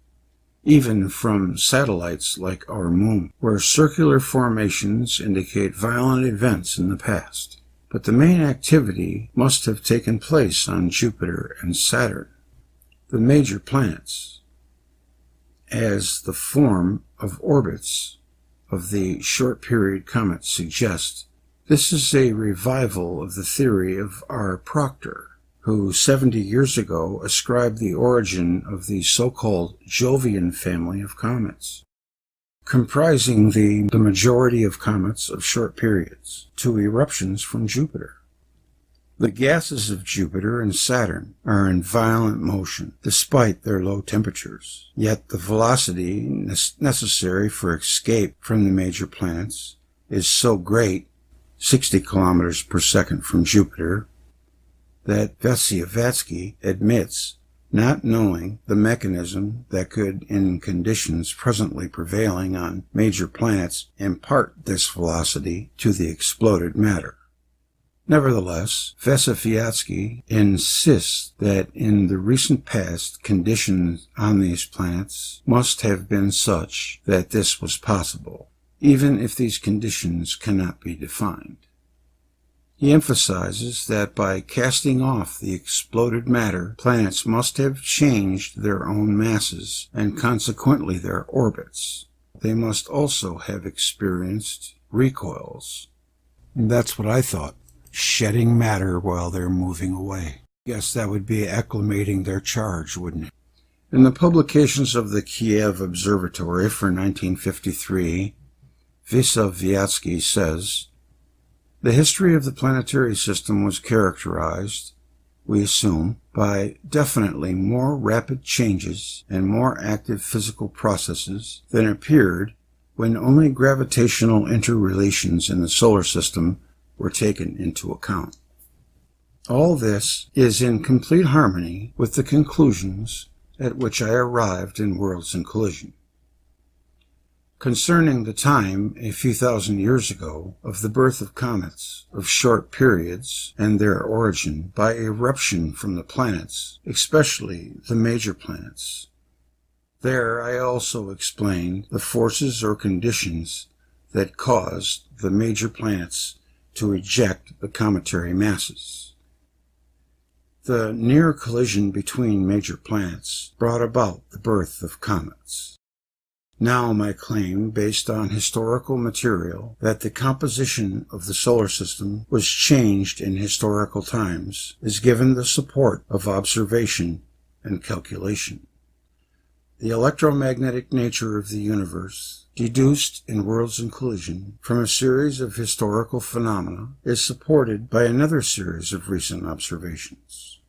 even from satellites like our Moon, where circular formations indicate violent events in the past. but the main activity must have taken place on Jupiter and Saturn, the major planets, as the form of orbits of the short-period comets suggest. This is a revival of the theory of R. Proctor, who 70 years ago ascribed the origin of the so-called Jovian family of comets, comprising the majority of comets of short periods, to eruptions from Jupiter. The gases of Jupiter and Saturn are in violent motion, despite their low temperatures. Yet the velocity necessary for escape from the major planets is so great, 60 kilometers per second from Jupiter, that Velikovsky admits not knowing the mechanism that could, in conditions presently prevailing on major planets, impart this velocity to the exploded matter. Nevertheless, Velikovsky insists that in the recent past conditions on these planets must have been such that this was possible, even if these conditions cannot be defined. He emphasizes that by casting off the exploded matter, planets must have changed their own masses and consequently their orbits. They must also have experienced recoils. And that's what I thought. Shedding matter while they're moving away. Yes, that would be acclimating their charge, wouldn't it? In the publications of the Kiev Observatory for 1953, Velikovsky says, "The history of the planetary system was characterized, we assume, by definitely more rapid changes and more active physical processes than appeared when only gravitational interrelations in the solar system were taken into account. All this is in complete harmony with the conclusions at which I arrived in Worlds in Collision. Concerning the time, a few thousand years ago, of the birth of comets of short periods and their origin by eruption from the planets, especially the major planets. There I also explained the forces or conditions that caused the major planets to eject the cometary masses. The near collision between major planets brought about the birth of comets. Now my claim, based on historical material, that the composition of the solar system was changed in historical times, is given the support of observation and calculation. The electromagnetic nature of the universe, deduced in Worlds in Collision from a series of historical phenomena, is supported by another series of recent observations.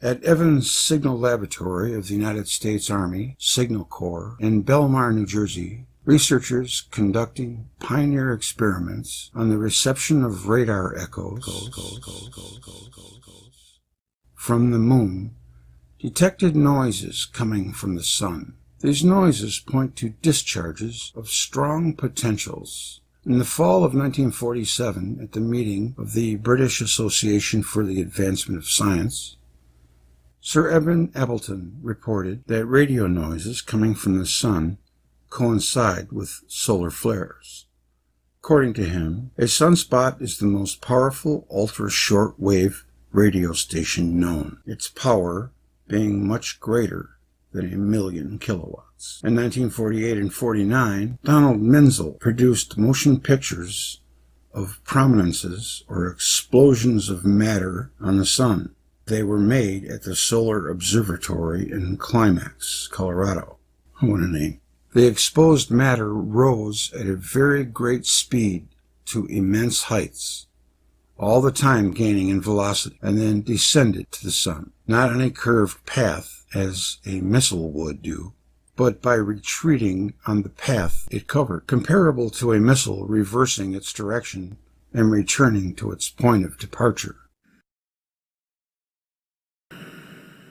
At Evans Signal Laboratory of the United States Army Signal Corps in Belmar, New Jersey, researchers conducting pioneer experiments on the reception of radar echoes from the moon detected noises coming from the sun. These noises point to discharges of strong potentials. In the fall of 1947, at the meeting of the British Association for the Advancement of Science, Sir Edmund Appleton reported that radio noises coming from the sun coincide with solar flares. According to him, a sunspot is the most powerful ultra-short-wave radio station known, its power being much greater than 1,000,000 kilowatts. In 1948 and 49, Donald Menzel produced motion pictures of prominences or explosions of matter on the sun. They were made at the Solar Observatory in Climax, Colorado. What a name. The exposed matter rose at a very great speed to immense heights, all the time gaining in velocity, and then descended to the sun, not on a curved path as a missile would do, but by retreating on the path it covered, comparable to a missile reversing its direction and returning to its point of departure.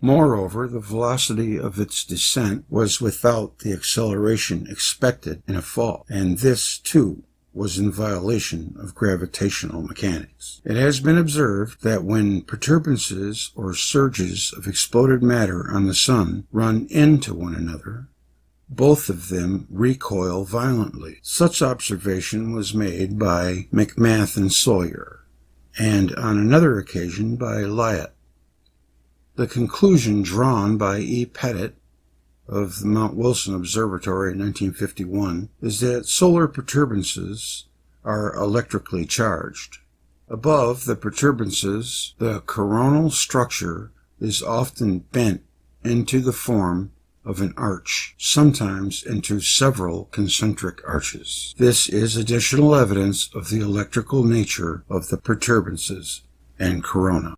Moreover, the velocity of its descent was without the acceleration expected in a fall, and this, too, was in violation of gravitational mechanics. It has been observed that when perturbances or surges of exploded matter on the sun run into one another, both of them recoil violently. Such observation was made by McMath and Sawyer, and on another occasion by Lyot. The conclusion drawn by E. Pettit of the Mount Wilson Observatory in 1951 is that solar protuberances are electrically charged. Above the protuberances, the coronal structure is often bent into the form of an arch, sometimes into several concentric arches. This is additional evidence of the electrical nature of the protuberances and corona.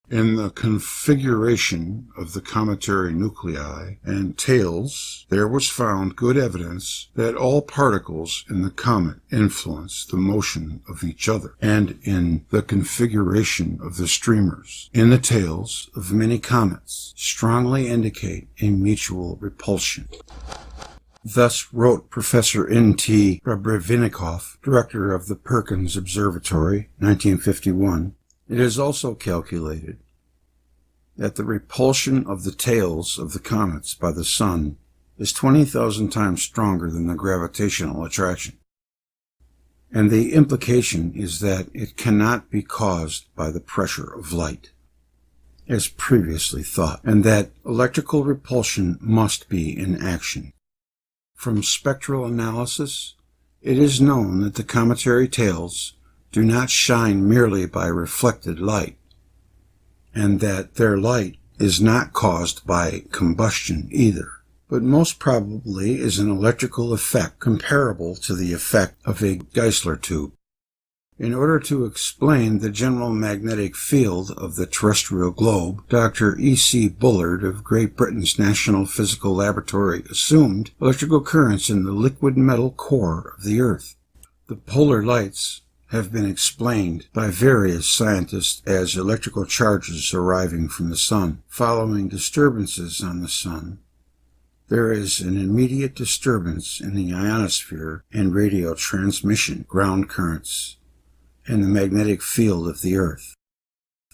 In the configuration of the cometary nuclei and tails, there was found good evidence that all particles in the comet influence the motion of each other, and in the configuration of the streamers in the tails of many comets strongly indicate a mutual repulsion. Thus wrote Professor N.T. Velikovsky, director of the Perkins Observatory, 1951, it is also calculated that the repulsion of the tails of the comets by the sun is 20,000 times stronger than the gravitational attraction. And the implication is that it cannot be caused by the pressure of light, as previously thought, and that electrical repulsion must be in action. From spectral analysis, it is known that the cometary tails do not shine merely by reflected light, and that their light is not caused by combustion either, but most probably is an electrical effect comparable to the effect of a Geissler tube. In order to explain the general magnetic field of the terrestrial globe, Dr. E.C. Bullard of Great Britain's National Physical Laboratory assumed electrical currents in the liquid metal core of the Earth. The polar lights have been explained by various scientists as electrical charges arriving from the sun. Following disturbances on the sun, there is an immediate disturbance in the ionosphere and radio transmission, ground currents, and the magnetic field of the Earth.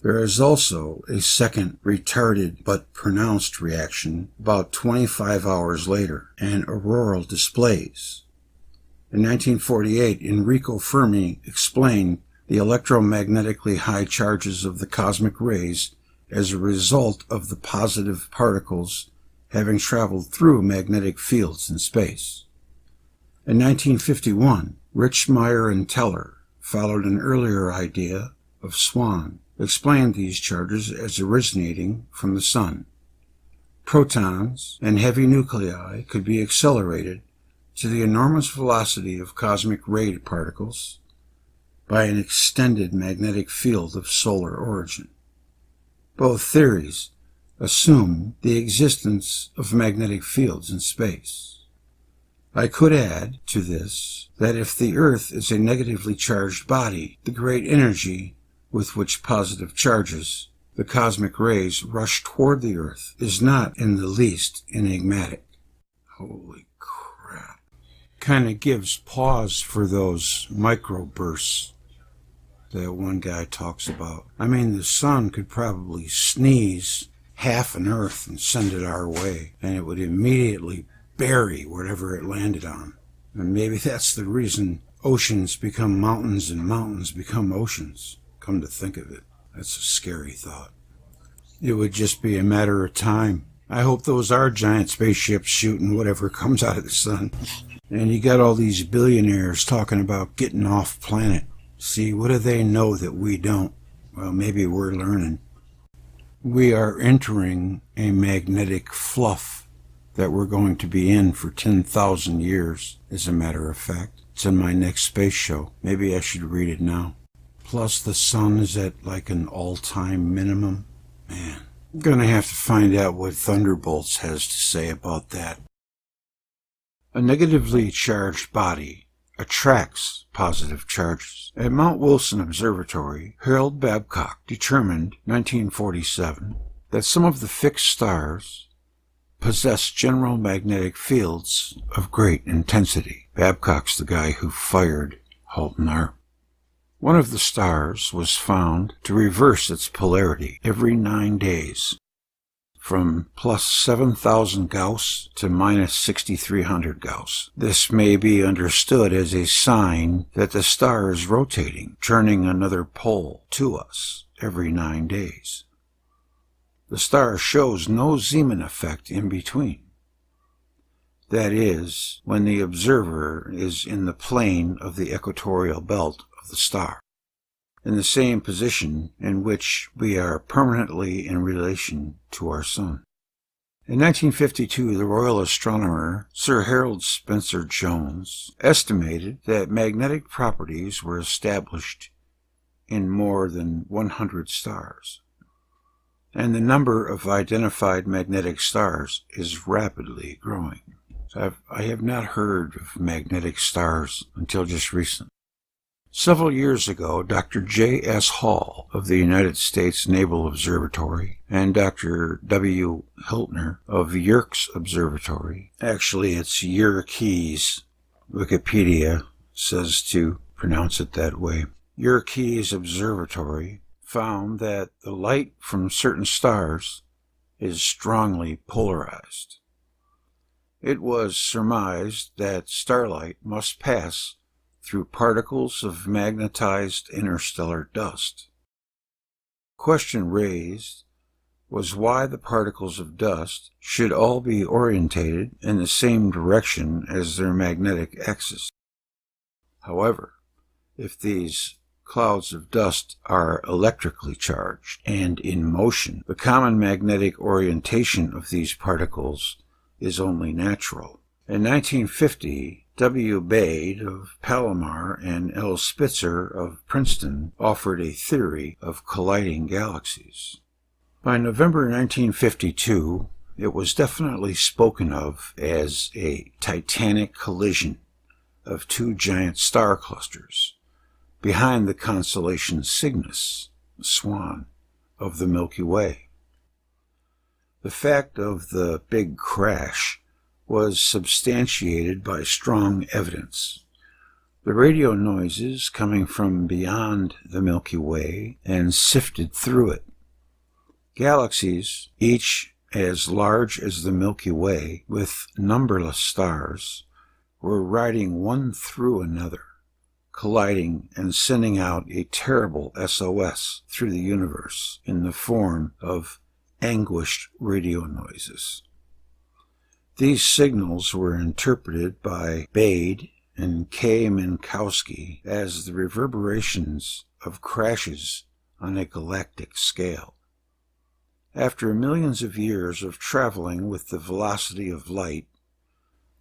There is also a second retarded but pronounced reaction about 25 hours later, and auroral displays. In 1948, Enrico Fermi explained the electromagnetically high charges of the cosmic rays as a result of the positive particles having traveled through magnetic fields in space. In 1951, Richmeyer and Teller followed an earlier idea of Swan, explained these charges as originating from the sun. Protons and heavy nuclei could be accelerated to the enormous velocity of cosmic ray particles by an extended magnetic field of solar origin. Both theories assume the existence of magnetic fields in space. I could add to this that if the Earth is a negatively charged body, the great energy with which positive charges, the cosmic rays, rush toward the Earth is not in the least enigmatic. Holy crap. Kind of gives pause for those microbursts that one guy talks about. I mean, the sun could probably sneeze half an Earth and send it our way, and it would immediately bury whatever it landed on. And maybe that's the reason oceans become mountains and mountains become oceans. Come to think of it, that's a scary thought. It would just be a matter of time. I hope those are giant spaceships shooting whatever comes out of the sun. And you got all these billionaires talking about getting off planet. See, what do they know that we don't? Well, maybe we're learning. We are entering a magnetic fluff that we're going to be in for 10,000 years, as a matter of fact. It's in my next space show. Maybe I should read it now. Plus, the sun is at like an all-time minimum. Man, I'm going to have to find out what Thunderbolts has to say about that. A negatively charged body attracts positive charges. At Mount Wilson Observatory, Harold Babcock determined, 1947, that some of the fixed stars possess general magnetic fields of great intensity. Babcock's the guy who fired Halton. One of the stars was found to reverse its polarity every 9 days. from plus 7,000 Gauss to minus 6,300 Gauss. This may be understood as a sign that the star is rotating, turning another pole to us every 9 days. The star shows no Zeeman effect in between. That is, when the observer is in the plane of the equatorial belt of the star, in the same position in which we are permanently in relation to our Sun. In 1952, the Royal Astronomer Sir Harold Spencer Jones estimated that magnetic properties were established in more than 100 stars, and the number of identified magnetic stars is rapidly growing. I have not heard of magnetic stars until just recently. Several years ago, Dr. J.S. Hall of the United States Naval Observatory and Dr. W. Hiltner of Yerkes Observatory, actually it's Yerkes, Wikipedia says to pronounce it that way, Yerkes Observatory found that the light from certain stars is strongly polarized. It was surmised that starlight must pass through particles of magnetized interstellar dust. The question raised was why the particles of dust should all be orientated in the same direction as their magnetic axis. However, if these clouds of dust are electrically charged and in motion, the common magnetic orientation of these particles is only natural. In 1950, W. Bade of Palomar and L. Spitzer of Princeton offered a theory of colliding galaxies. By November 1952, it was definitely spoken of as a titanic collision of two giant star clusters behind the constellation Cygnus, the swan, of the Milky Way. The fact of the big crash was substantiated by strong evidence. The radio noises coming from beyond the Milky Way and sifted through it. Galaxies, each as large as the Milky Way, with numberless stars, were riding one through another, colliding and sending out a terrible SOS through the universe in the form of anguished radio noises. These signals were interpreted by Bade and K. Minkowski as the reverberations of crashes on a galactic scale. After millions of years of traveling with the velocity of light,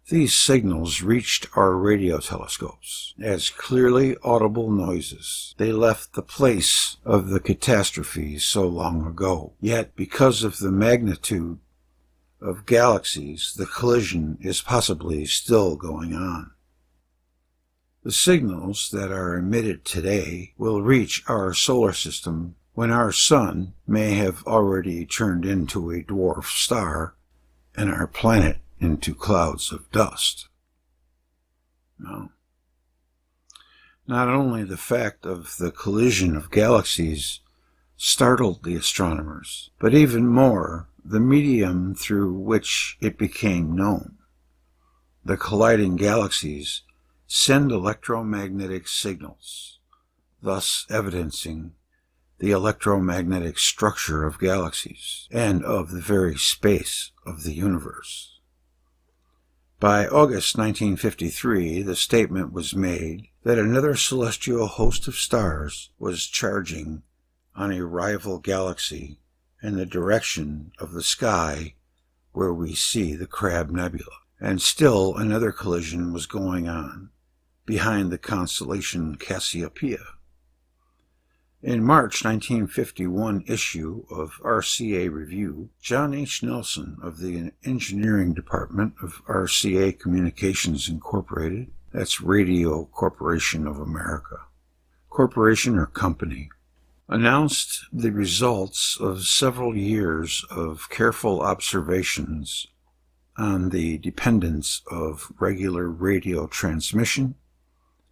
these signals reached our radio telescopes as clearly audible noises. They left the place of the catastrophe so long ago. Yet, because of the magnitude of galaxies, the collision is possibly still going on. The signals that are emitted today will reach our solar system when our Sun may have already turned into a dwarf star and our planet into clouds of dust. No. Not only the fact of the collision of galaxies startled the astronomers, but even more the medium through which it became known. The colliding galaxies send electromagnetic signals, thus evidencing the electromagnetic structure of galaxies and of the very space of the universe. By August 1953, the statement was made that another celestial host of stars was charging on a rival galaxy in the direction of the sky where we see the Crab Nebula, and still another collision was going on behind the constellation Cassiopeia. In March 1951 issue of RCA Review, John H. Nelson of the Engineering Department of RCA Communications Incorporated, that's Radio Corporation of America, corporation or company, announced the results of several years of careful observations on the dependence of regular radio transmission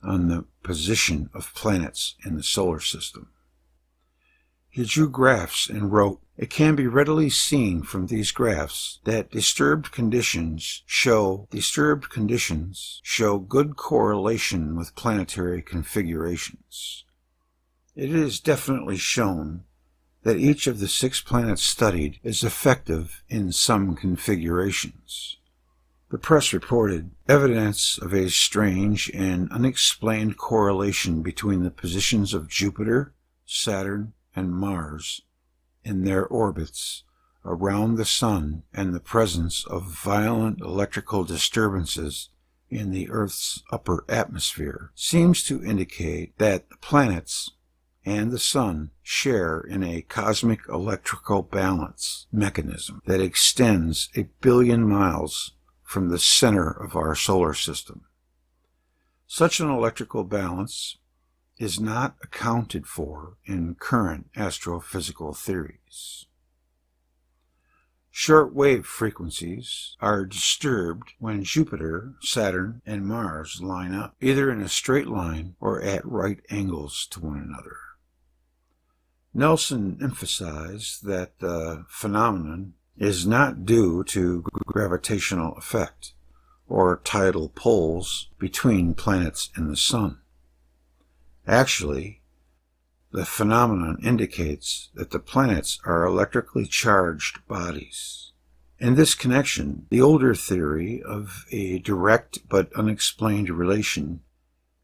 on the position of planets in the solar system. He drew graphs and wrote, It can be readily seen from these graphs that disturbed conditions show good correlation with planetary configurations. It is definitely shown that each of the 6 planets studied is effective in some configurations. The press reported evidence of a strange and unexplained correlation between the positions of Jupiter, Saturn, and Mars in their orbits around the Sun and the presence of violent electrical disturbances in the Earth's upper atmosphere seems to indicate that the planets and the Sun share in a cosmic electrical balance mechanism that extends 1 billion miles from the center of our solar system. Such an electrical balance is not accounted for in current astrophysical theories. Short-wave frequencies are disturbed when Jupiter, Saturn, and Mars line up, either in a straight line or at right angles to one another. Nelson emphasized that the phenomenon is not due to gravitational effect or tidal poles between planets and the Sun. Actually, the phenomenon indicates that the planets are electrically charged bodies. In this connection, the older theory of a direct but unexplained relation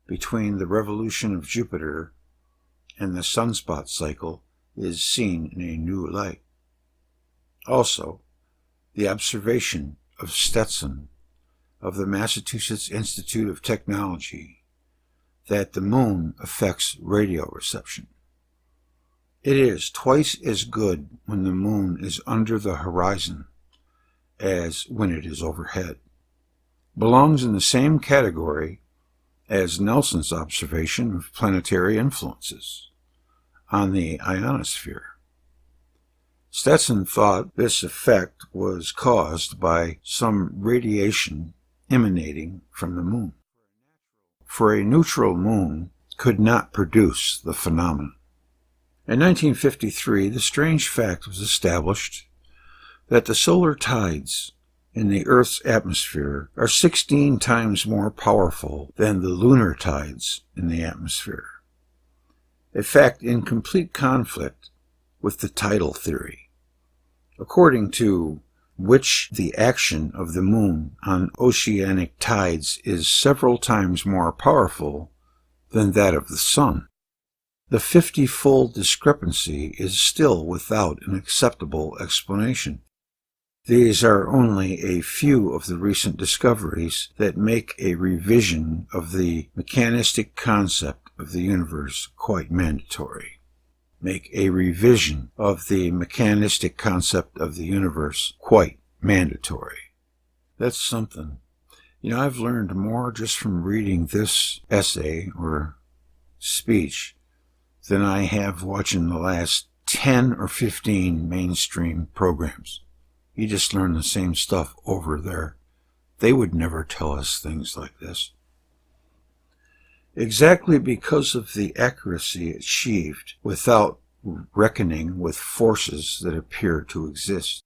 between the revolution of Jupiter and the sunspot cycle is seen in a new light. Also, the observation of Stetson of the Massachusetts Institute of Technology that the moon affects radio reception. It is twice as good when the moon is under the horizon as when it is overhead. Belongs in the same category as Nelson's observation of planetary influences on the ionosphere. Stetson thought this effect was caused by some radiation emanating from the moon. For a neutral moon could not produce the phenomenon. In 1953, the strange fact was established that the solar tides in the Earth's atmosphere are 16 times more powerful than the lunar tides in the atmosphere, a fact in complete conflict with the tidal theory, according to which the action of the moon on oceanic tides is several times more powerful than that of the Sun. The 50-fold discrepancy is still without an acceptable explanation. These are only a few of the recent discoveries that make a revision of the mechanistic concept of the universe quite mandatory. Make a revision of the mechanistic concept of the universe quite mandatory. That's something. I've learned more just from reading this essay or speech than I have watching the last 10 or 15 mainstream programs. You just learn the same stuff over there. They would never tell us things like this. Exactly because of the accuracy achieved without reckoning with forces that appear to exist.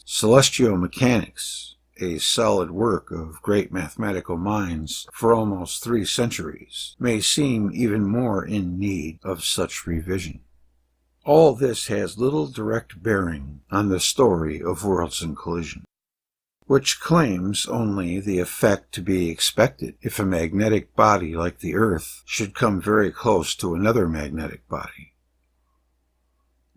Celestial mechanics, a solid work of great mathematical minds for almost 3 centuries, may seem even more in need of such revision. All this has little direct bearing on the story of worlds in collision, which claims only the effect to be expected if a magnetic body like the Earth should come very close to another magnetic body.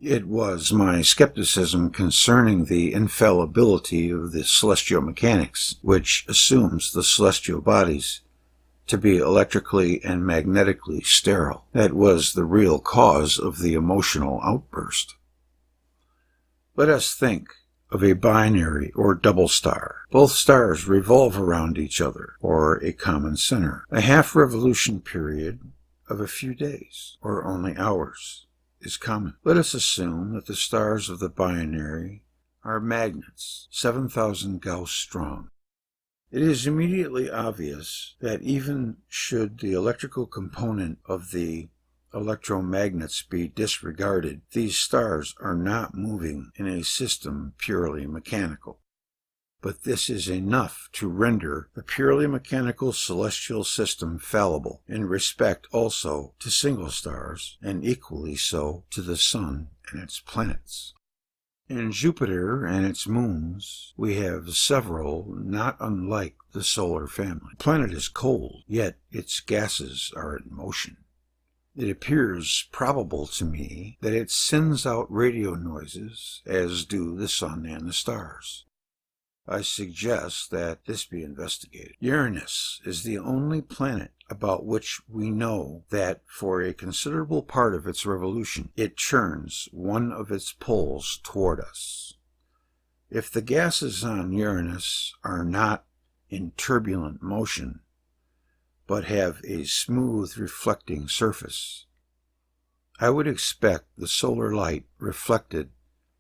It was my skepticism concerning the infallibility of the celestial mechanics, which assumes the celestial bodies to be electrically and magnetically sterile, that was the real cause of the emotional outburst. Let us think of a binary or double star. Both stars revolve around each other, or a common center. A half-revolution period of a few days, or only hours, is common. Let us assume that the stars of the binary are magnets, 7,000 Gauss strong. It is immediately obvious that even should the electrical component of the electromagnets be disregarded, these stars are not moving in a system purely mechanical. But this is enough to render the purely mechanical celestial system fallible in respect also to single stars, and equally so to the Sun and its planets. In Jupiter and its moons, we have several not unlike the solar family. The planet is cold, yet its gases are in motion. It appears probable to me that it sends out radio noises, as do the Sun and the stars. I suggest that this be investigated. Uranus is the only planet about which we know that for a considerable part of its revolution it turns one of its poles toward us. If the gases on Uranus are not in turbulent motion, but have a smooth reflecting surface, I would expect the solar light reflected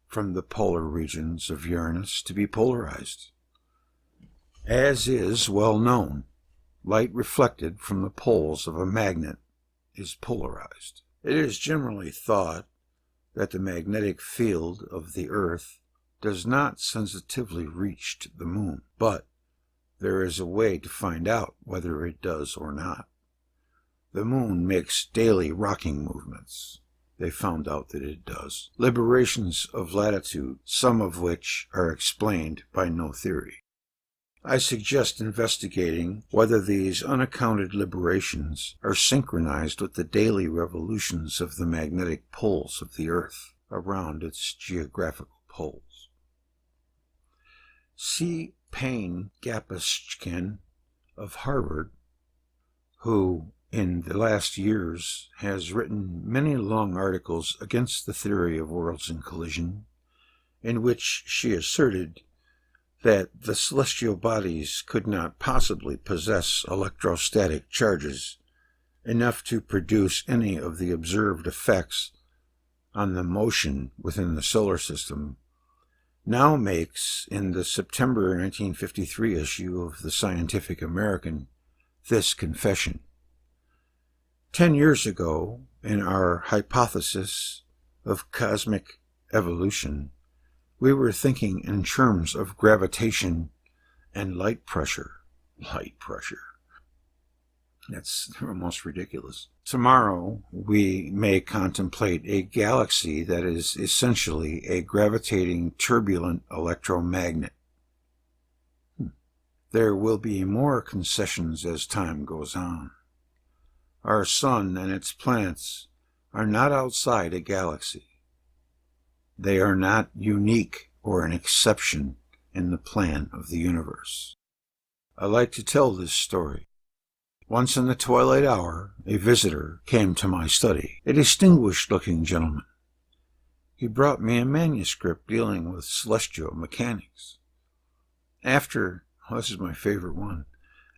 from the polar regions of Uranus to be polarized. As is well known, light reflected from the poles of a magnet is polarized. It is generally thought that the magnetic field of the Earth does not sensitively reach to the Moon, but there is a way to find out whether it does or not. The Moon makes daily rocking movements. They found out that it does. Liberations of latitude, some of which are explained by no theory. I suggest investigating whether these unaccounted liberations are synchronized with the daily revolutions of the magnetic poles of the Earth around its geographical poles. C. Payne Gaposchkin of Harvard, who in the last years has written many long articles against the theory of worlds in collision, in which she asserted that the celestial bodies could not possibly possess electrostatic charges enough to produce any of the observed effects on the motion within the solar system, now makes, in the September 1953 issue of the Scientific American, this confession. 10 years ago, in our hypothesis of cosmic evolution, we were thinking in terms of gravitation and light pressure. Light pressure. That's almost ridiculous. Tomorrow, we may contemplate a galaxy that is essentially a gravitating turbulent electromagnet. There will be more concessions as time goes on. Our Sun and its planets are not outside a galaxy. They are not unique or an exception in the plan of the universe. I like to tell this story. Once in the twilight hour, a visitor came to my study, a distinguished-looking gentleman. He brought me a manuscript dealing with celestial mechanics. This is my favorite one,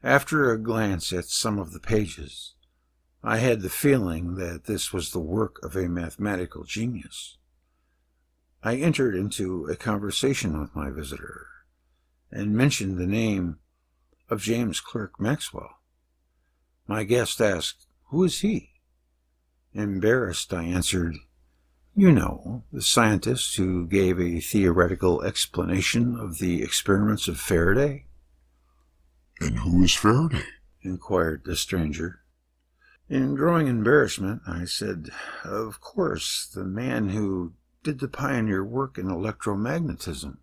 after a glance at some of the pages, I had the feeling that this was the work of a mathematical genius. I entered into a conversation with my visitor and mentioned the name of James Clerk Maxwell. My guest asked, "Who is he?" Embarrassed, I answered, "You know, the scientist who gave a theoretical explanation of the experiments of Faraday." "And who is Faraday?" inquired the stranger. In growing embarrassment, I said, "Of course, the man who did the pioneer work in electromagnetism."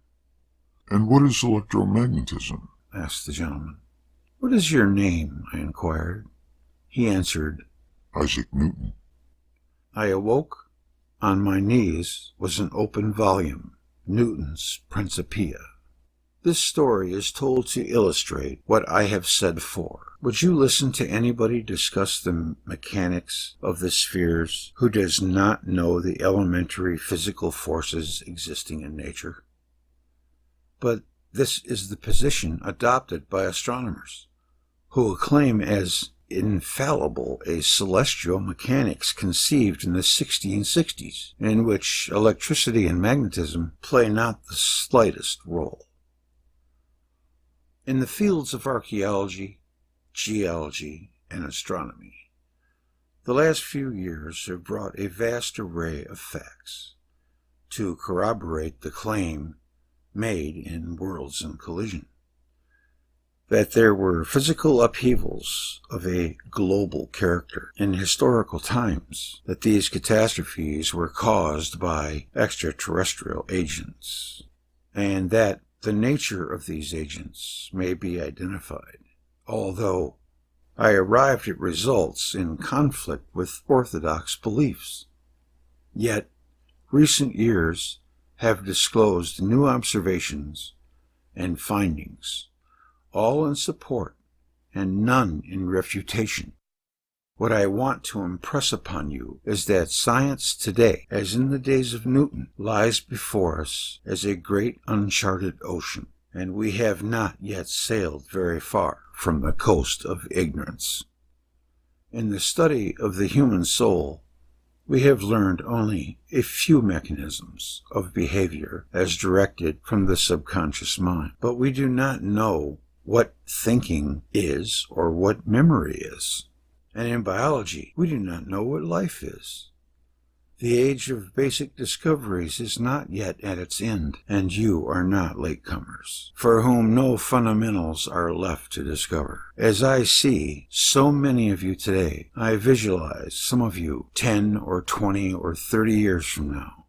"And what is electromagnetism?" asked the gentleman. "What is your name?" I inquired. He answered, "Isaac Newton." I awoke. On my knees was an open volume, Newton's Principia. This story is told to illustrate what I have said before. Would you listen to anybody discuss the mechanics of the spheres who does not know the elementary physical forces existing in nature? But this is the position adopted by astronomers, who acclaim as infallible a celestial mechanics conceived in the 1660s, in which electricity and magnetism play not the slightest role. In the fields of archaeology, geology, and astronomy, The last few years have brought a vast array of facts to corroborate the claim made in Worlds in Collision that there were physical upheavals of a global character in historical times, that these catastrophes were caused by extraterrestrial agents, and that the nature of these agents may be identified, although I arrived at results in conflict with orthodox beliefs. Yet, recent years have disclosed new observations and findings, all in support and none in refutation. What I want to impress upon you is that science today, as in the days of Newton, lies before us as a great uncharted ocean, and we have not yet sailed very far from the coast of ignorance. In the study of the human soul, we have learned only a few mechanisms of behavior as directed from the subconscious mind, but we do not know what thinking is or what memory is. And in biology, we do not know what life is. The age of basic discoveries is not yet at its end, and you are not latecomers, for whom no fundamentals are left to discover. As I see so many of you today, I visualize some of you 10 or 20 or 30 years from now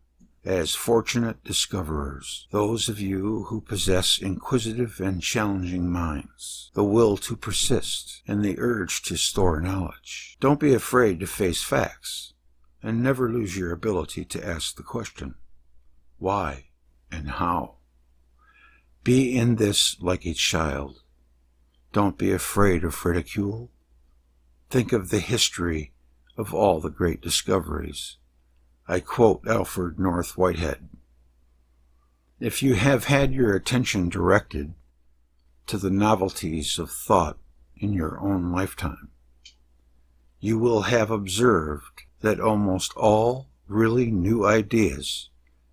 as fortunate discoverers, those of you who possess inquisitive and challenging minds, the will to persist, and the urge to store knowledge. Don't be afraid to face facts, and never lose your ability to ask the question, why and how? Be in this like a child. Don't be afraid of ridicule. Think of the history of all the great discoveries. I quote Alfred North Whitehead. If you have had your attention directed to the novelties of thought in your own lifetime, you will have observed that almost all really new ideas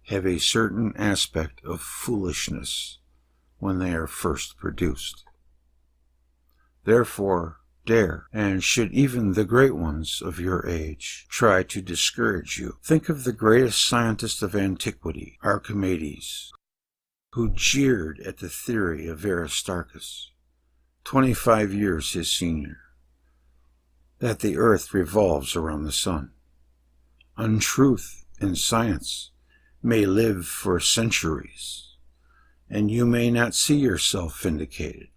have a certain aspect of foolishness when they are first produced. Therefore, dare, and should even the great ones of your age try to discourage you, think of the greatest scientist of antiquity, Archimedes, who jeered at the theory of Aristarchus, 25 years his senior, that the earth revolves around the sun. Untruth in science may live for centuries, and you may not see yourself vindicated.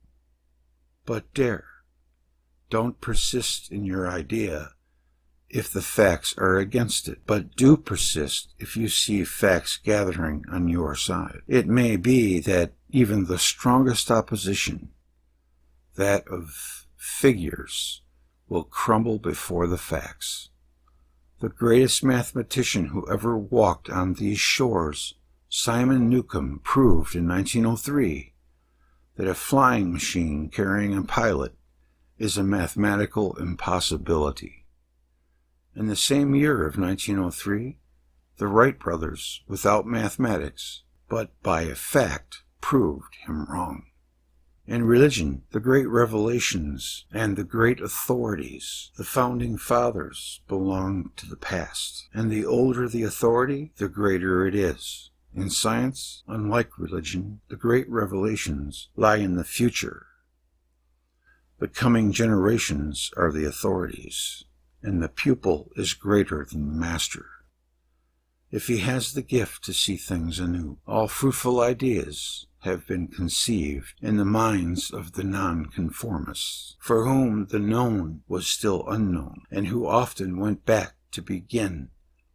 But dare. Don't persist in your idea if the facts are against it, but do persist if you see facts gathering on your side. It may be that even the strongest opposition, that of figures, will crumble before the facts. The greatest mathematician who ever walked on these shores, Simon Newcomb, proved in 1903 that a flying machine carrying a pilot is a mathematical impossibility. In the same year of 1903, the Wright brothers, without mathematics, but by a fact, proved him wrong. In religion, the great revelations and the great authorities, the founding fathers, belong to the past, and the older the authority, the greater it is. In science, unlike religion, the great revelations lie in the future. The coming generations are the authorities, and the pupil is greater than the master. If he has the gift to see things anew, all fruitful ideas have been conceived in the minds of the nonconformists, for whom the known was still unknown, and who often went back to begin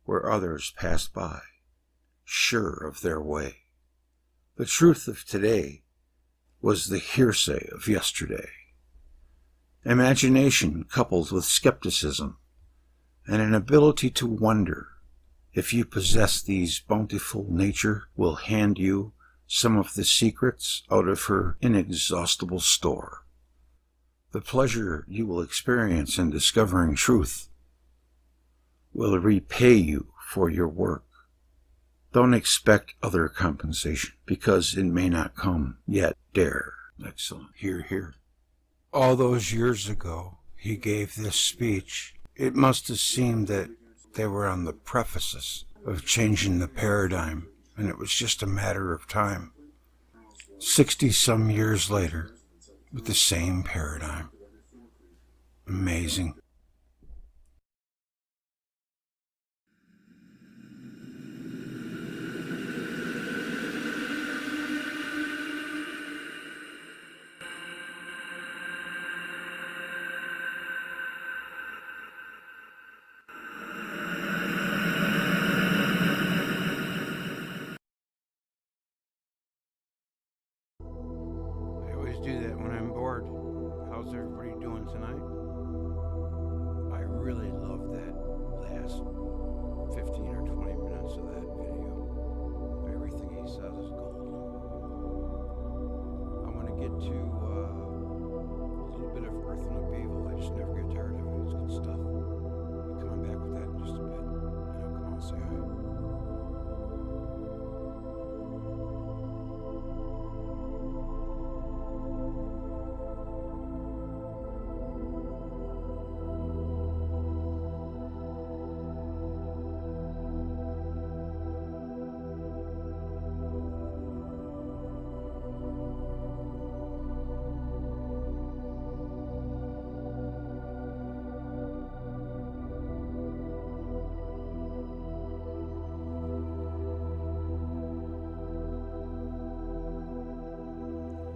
where others passed by, sure of their way. The truth of today was the hearsay of yesterday. Imagination coupled with skepticism and an ability to wonder, if you possess these bountiful, nature will hand you some of the secrets out of her inexhaustible store. The pleasure you will experience in discovering truth will repay you for your work. Don't expect other compensation, because it may not come, yet dare. Excellent. Hear, hear. All those years ago, he gave this speech It must have seemed that they were on the precipice of changing the paradigm, and it was just a matter of time. 60-some years later, with the same paradigm. Amazing. I always do that when I'm bored. How's everybody doing tonight? I really love that last 15 or 20 minutes of that video. Everything he says is golden. I want to get to a little bit of Earth and Upheaval. I just never get tired of it. It's good stuff. I'll be coming back with that in just a bit. Come on, say hi.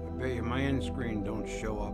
I bet you my end screen don't show up.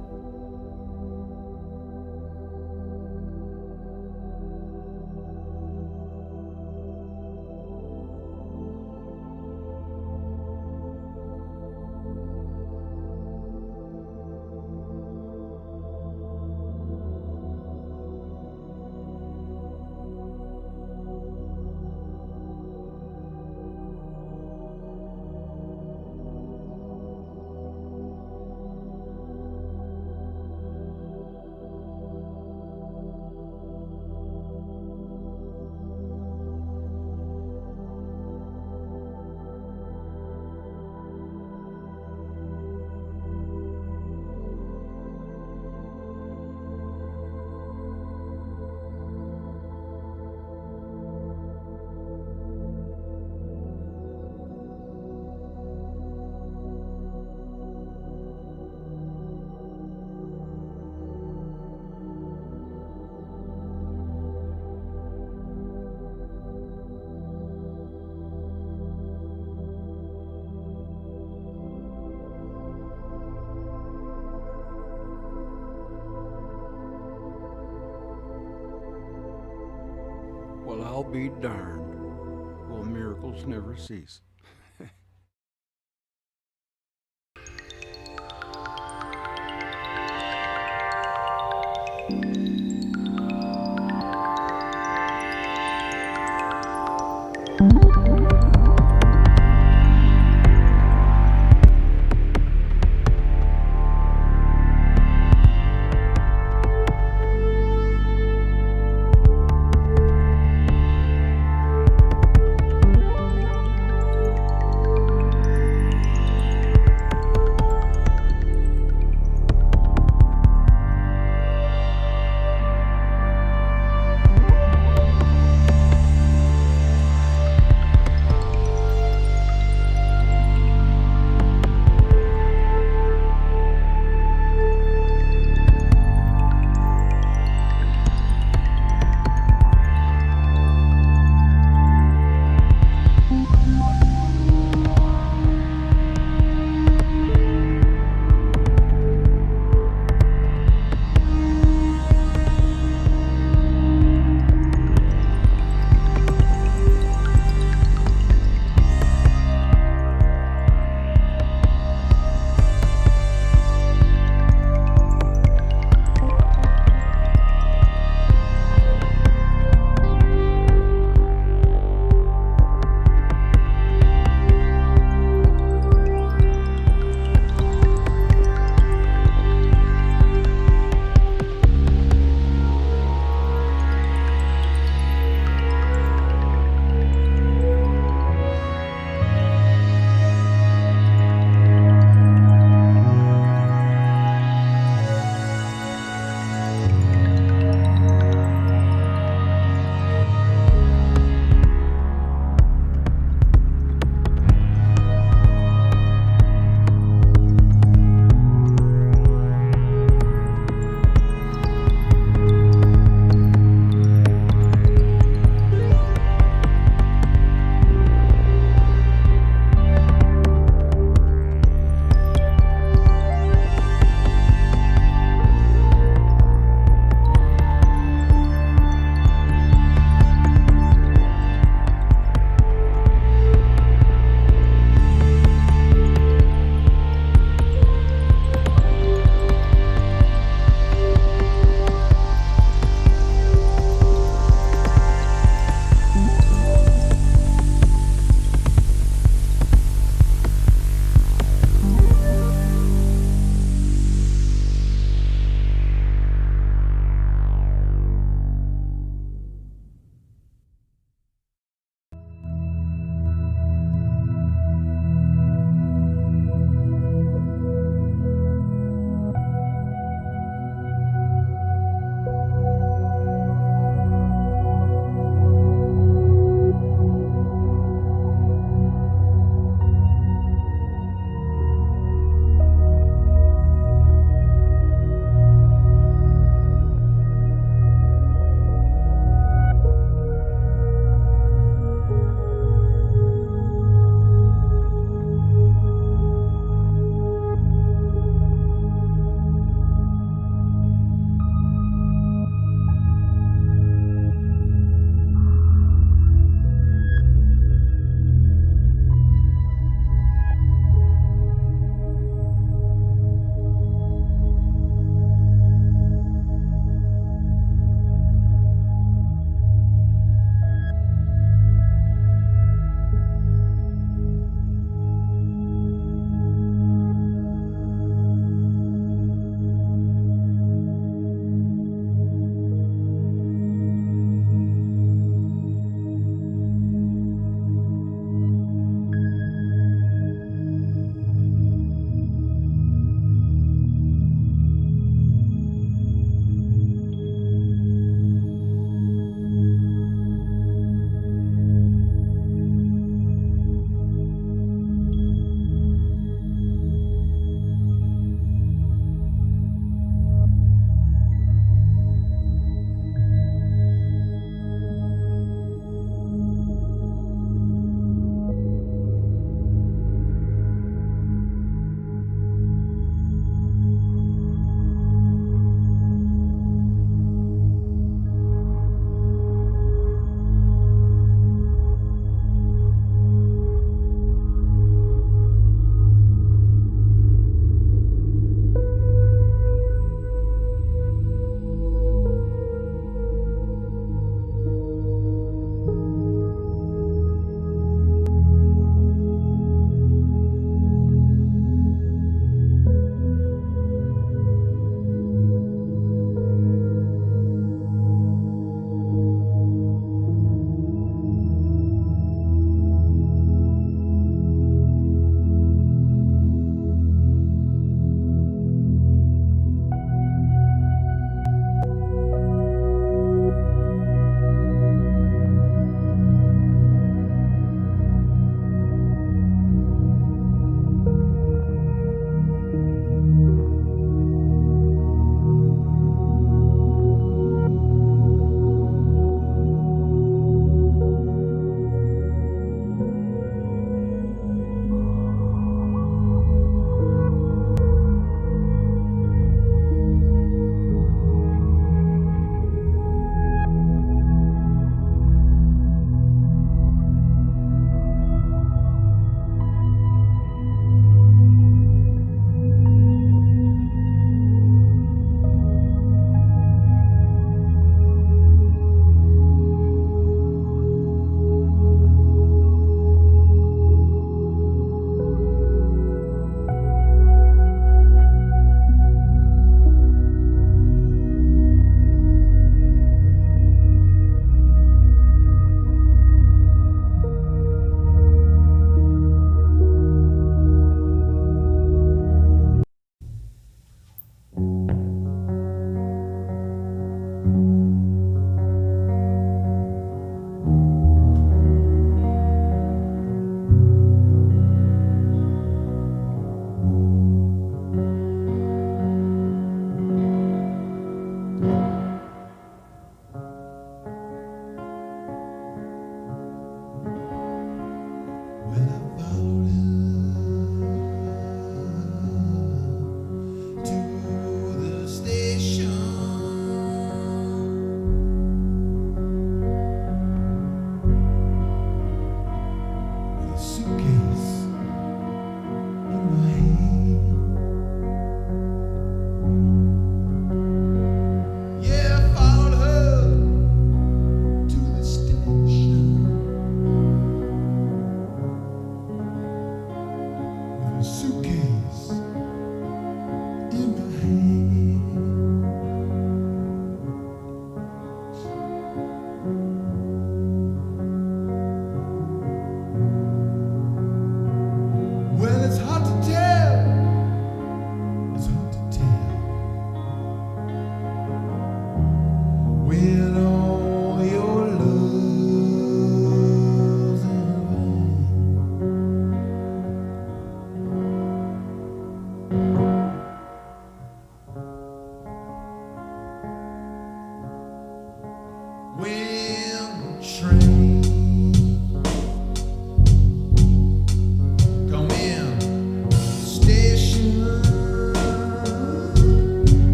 Well, I'll be darned. Will miracles never cease?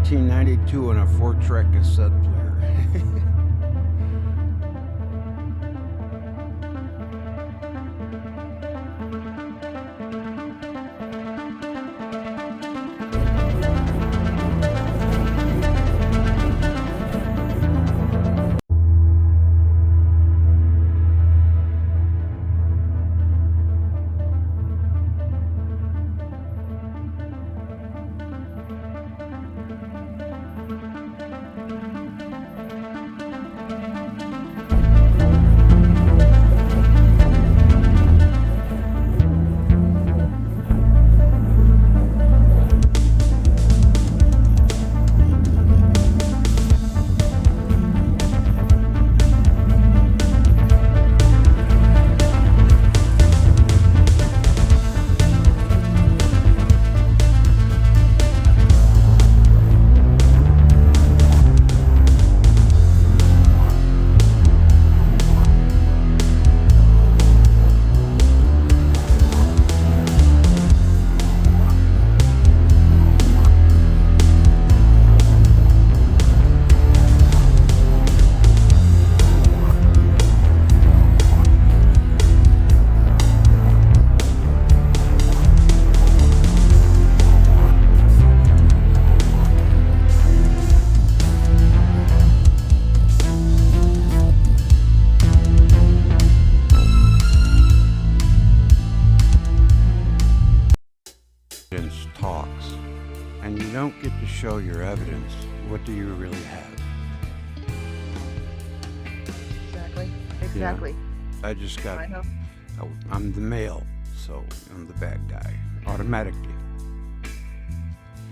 1992 on a 4-track cassette player. Talks, and you don't get to show your evidence, what do you really have? Exactly. I just got, I know. I'm the male, so I'm the bad guy, automatically,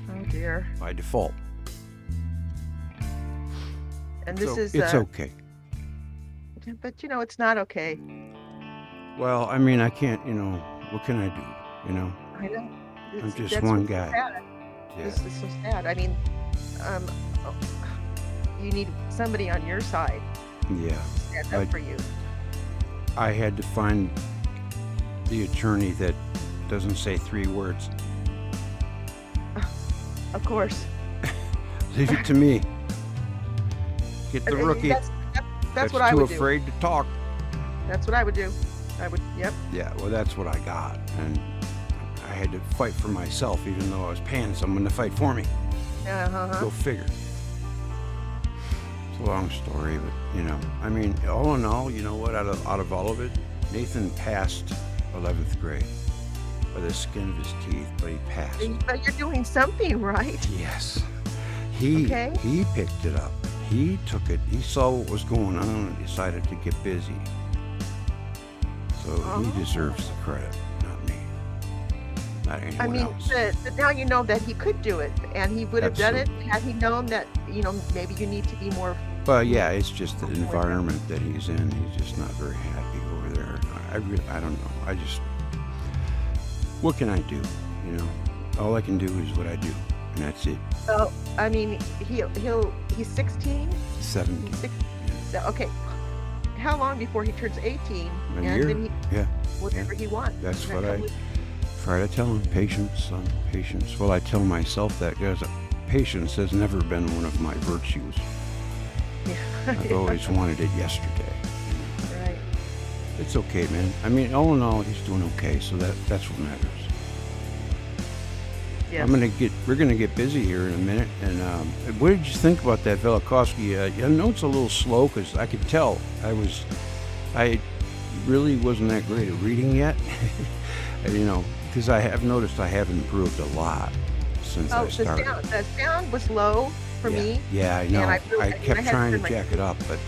Oh dear. by default. And this is It's okay. but it's not okay. Well, I mean, I can't, what can I do, I know. I'm just That's one what's so guy. sad. Yeah. This is so sad. I mean, um, oh, you need somebody on your side Yeah. to stand up for you. I had to find the attorney that doesn't say 3 words. Of course. Leave it to me. Get the rookie That's what I too would do. afraid to talk. That's what I would do. Yep. Yeah, well, that's what I got. And I had to fight for myself, even though I was paying someone to fight for me. Go figure. It's a long story, but, I mean, all in all, you know what, out of all of it, Nathan passed 11th grade by the skin of his teeth, but he passed. But you're doing something right. Yes. He picked it up. He took it. He saw what was going on and decided to get busy. So he deserves the credit, not me. Not anyone else. But now you know that he could do it, and he would have done it had he known that, maybe you need to be more. But yeah, it's just the environment that he's in. He's just not very happy over there. I don't know. What can I do? All I can do is what I do, and that's it. Oh, I mean, he's 16. 17. Okay. How long before he turns 18? A year. Then whatever he wants. That's what I try to tell him. Patience, son. Patience. Well, I tell myself that because patience has never been one of my virtues. I've always wanted it yesterday. Right. It's okay, man. I mean, all in all, he's doing okay, so that's what matters. Yes. We're gonna get busy here in a minute. And what did you think about that Velikovsky? I know it's a little slow because I could tell I really wasn't that great at reading yet. Because I have noticed I have improved a lot since I started. The sound was low for me. Yeah, I know. I kept trying to jack it up, but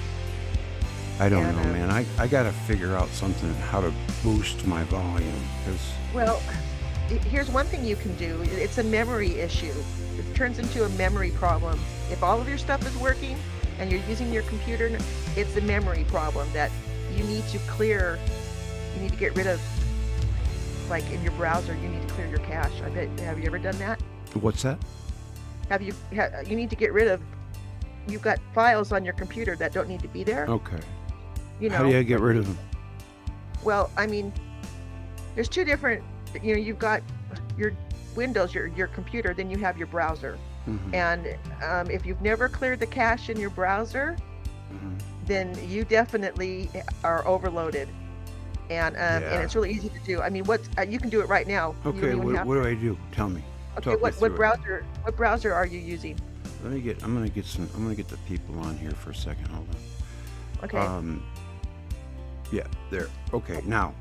I don't know, man. I got to figure out something how to boost my volume. Well, here's one thing you can do. It's a memory issue. It turns into a memory problem. If all of your stuff is working and you're using your computer, it's a memory problem that you need to clear. You need to get rid of, like in your browser, you need to clear your cache. Have you ever done that? What's that? You need to get rid of, you've got files on your computer that don't need to be there. Okay. How do you get rid of them? Well, I mean, there's two different, you've got your Windows, your computer, then you have your browser. Mm-hmm. And if you've never cleared the cache in your browser, Mm-hmm. then you definitely are overloaded. And Yeah. it's really easy to do. I mean, you can do it right now. You don't Okay, even have what do I do? Tell me. Okay, Talk me what through it. browser are you using? I'm gonna get the people on here for a second. Hold on. Okay. Yeah, there. Okay, now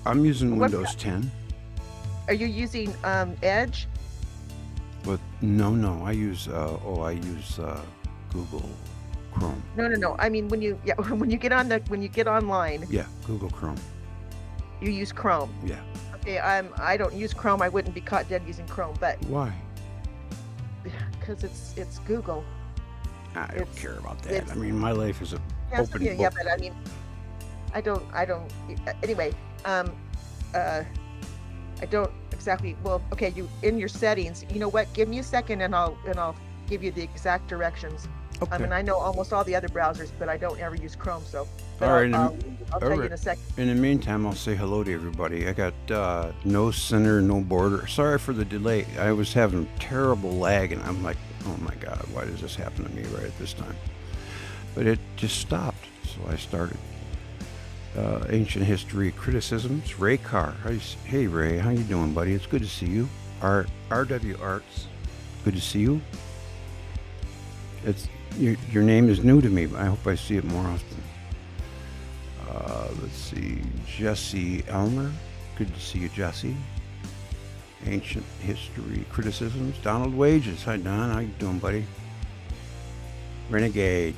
I'm using What Windows 10. are you using Edge? But no, I use Google Chrome. No. I mean, when you get online, Yeah, Google Chrome. you use Chrome. Yeah. Okay, I don't use Chrome. I wouldn't be caught dead using Chrome, but Why? because it's Google. I don't It's care about that. it's I mean, my life is an open yeah, book. but I mean, I don't anyway. Uh, I don't exactly. Well, okay, you in your settings. You know what? Give me a second, and I'll give you the exact directions. I Okay. mean, I know almost all the other browsers, but I don't ever use Chrome. So, but All right. I'll tell you in a second. In the meantime, I'll say hello to everybody. I got no center, no border. Sorry for the delay. I was having terrible lag, and I'm like, oh my God, why does this happen to me right at this time? But it just stopped, so I started. Ancient history criticisms. Ray Carr. Hey Ray, how you doing, buddy? It's good to see you. RW Arts. Good to see you. It's your name is new to me, but I hope I see it more often. Let's see, Jesse Elmer. Good to see you, Jesse. Ancient history criticisms. Donald Wages. Hi Don, how you doing, buddy? Renegade.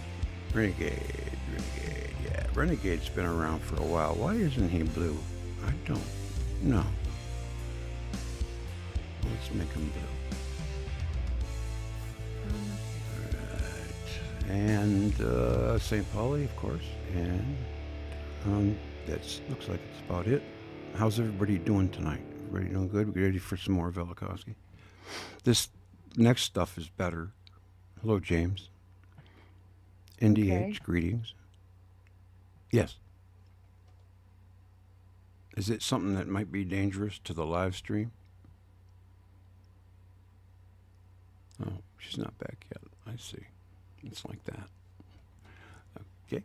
Yeah, Renegade's been around for a while. Why isn't he blue? I don't know. Let's make him blue. Right. And St. Pauli, of course. And that looks like it's about it. How's everybody doing tonight? Everybody doing good? We ready for some more Velikovsky? This next stuff is better. Hello, James. NDH, Okay. greetings. Yes. Is it something that might be dangerous to the live stream? Oh, she's not back yet. I see. It's like that. Okay.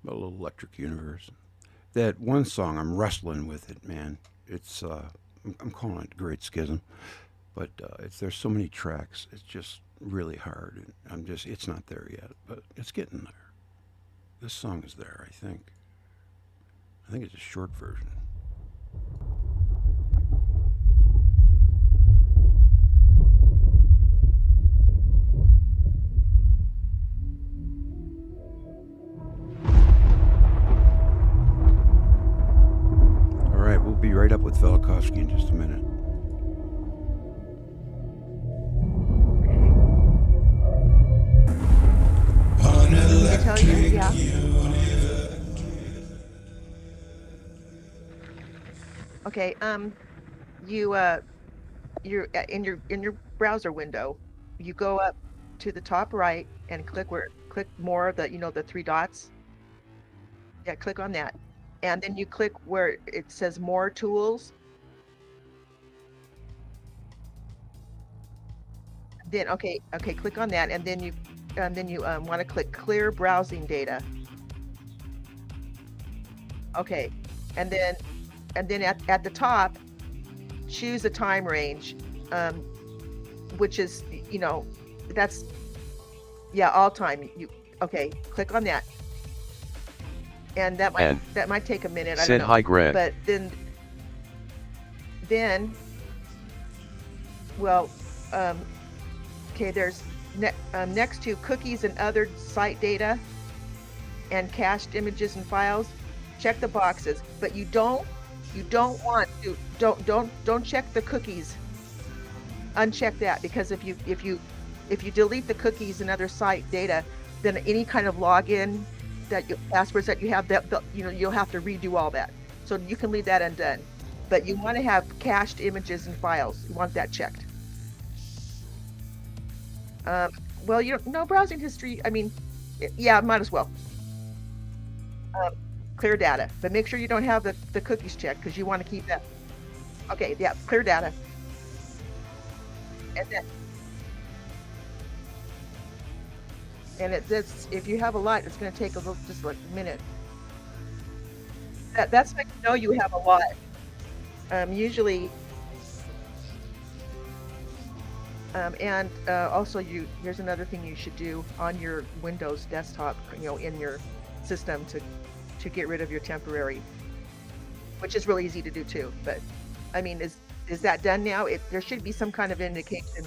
A little Electric Universe. That one song, I'm wrestling with it, man. It's I'm calling it Great Schism, but there's so many tracks. It's just really hard. And it's not there yet, but it's getting there. This song is there, I think. I think it's a short version. All right, we'll be right up with Velikovsky in just a minute. Did I tell you? Yeah. Okay. You're in your browser window. You go up to the top right and click more of the three dots. Yeah, click on that, and then you click where it says more tools. Then okay, click on that, and then you want to click clear browsing data. Okay, and then at the top, choose a time range, which is that's all time. Click on that, and that might take a minute. I don't know. High grade. But then well, okay, there's next to cookies and other site data and cached images and files. Check the boxes, but you don't want to don't check the cookies. Uncheck that, because if you delete the cookies and other site data, then any kind of login passwords that you have, that you'll have to redo all that. So you can leave that undone, but you want to have cached images and files. You want that checked. Well, no browsing history. I mean, yeah, might as well. Clear data, but make sure you don't have the cookies checked, because you want to keep that. Okay, yeah, clear data. And then it's if you have a lot, it's gonna take a little just like a minute. That's how you know you have a lot. Usually, and also here's another thing you should do on your Windows desktop, in your system to get rid of your temporary, which is really easy to do too. But I mean, is that done now? There should be some kind of indication.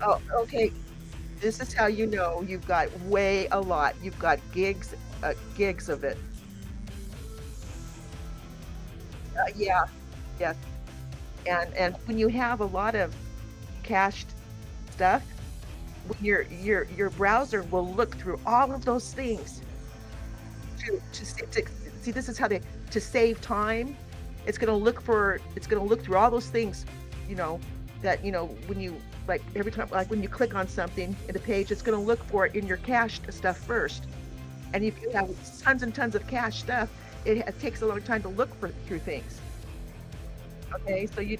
Oh, okay. This is how you know you've got way a lot. You've got gigs of it. Yeah, yes. And when you have a lot of cached stuff, when your browser will look through all of those things to see, this is how they to save time. It's gonna look through all those things, you know, that when you like every time like when you click on something in the page, it's gonna look for it in your cached stuff first. And if you have tons and tons of cached stuff, it takes a long time to look through things. Okay, so yeah.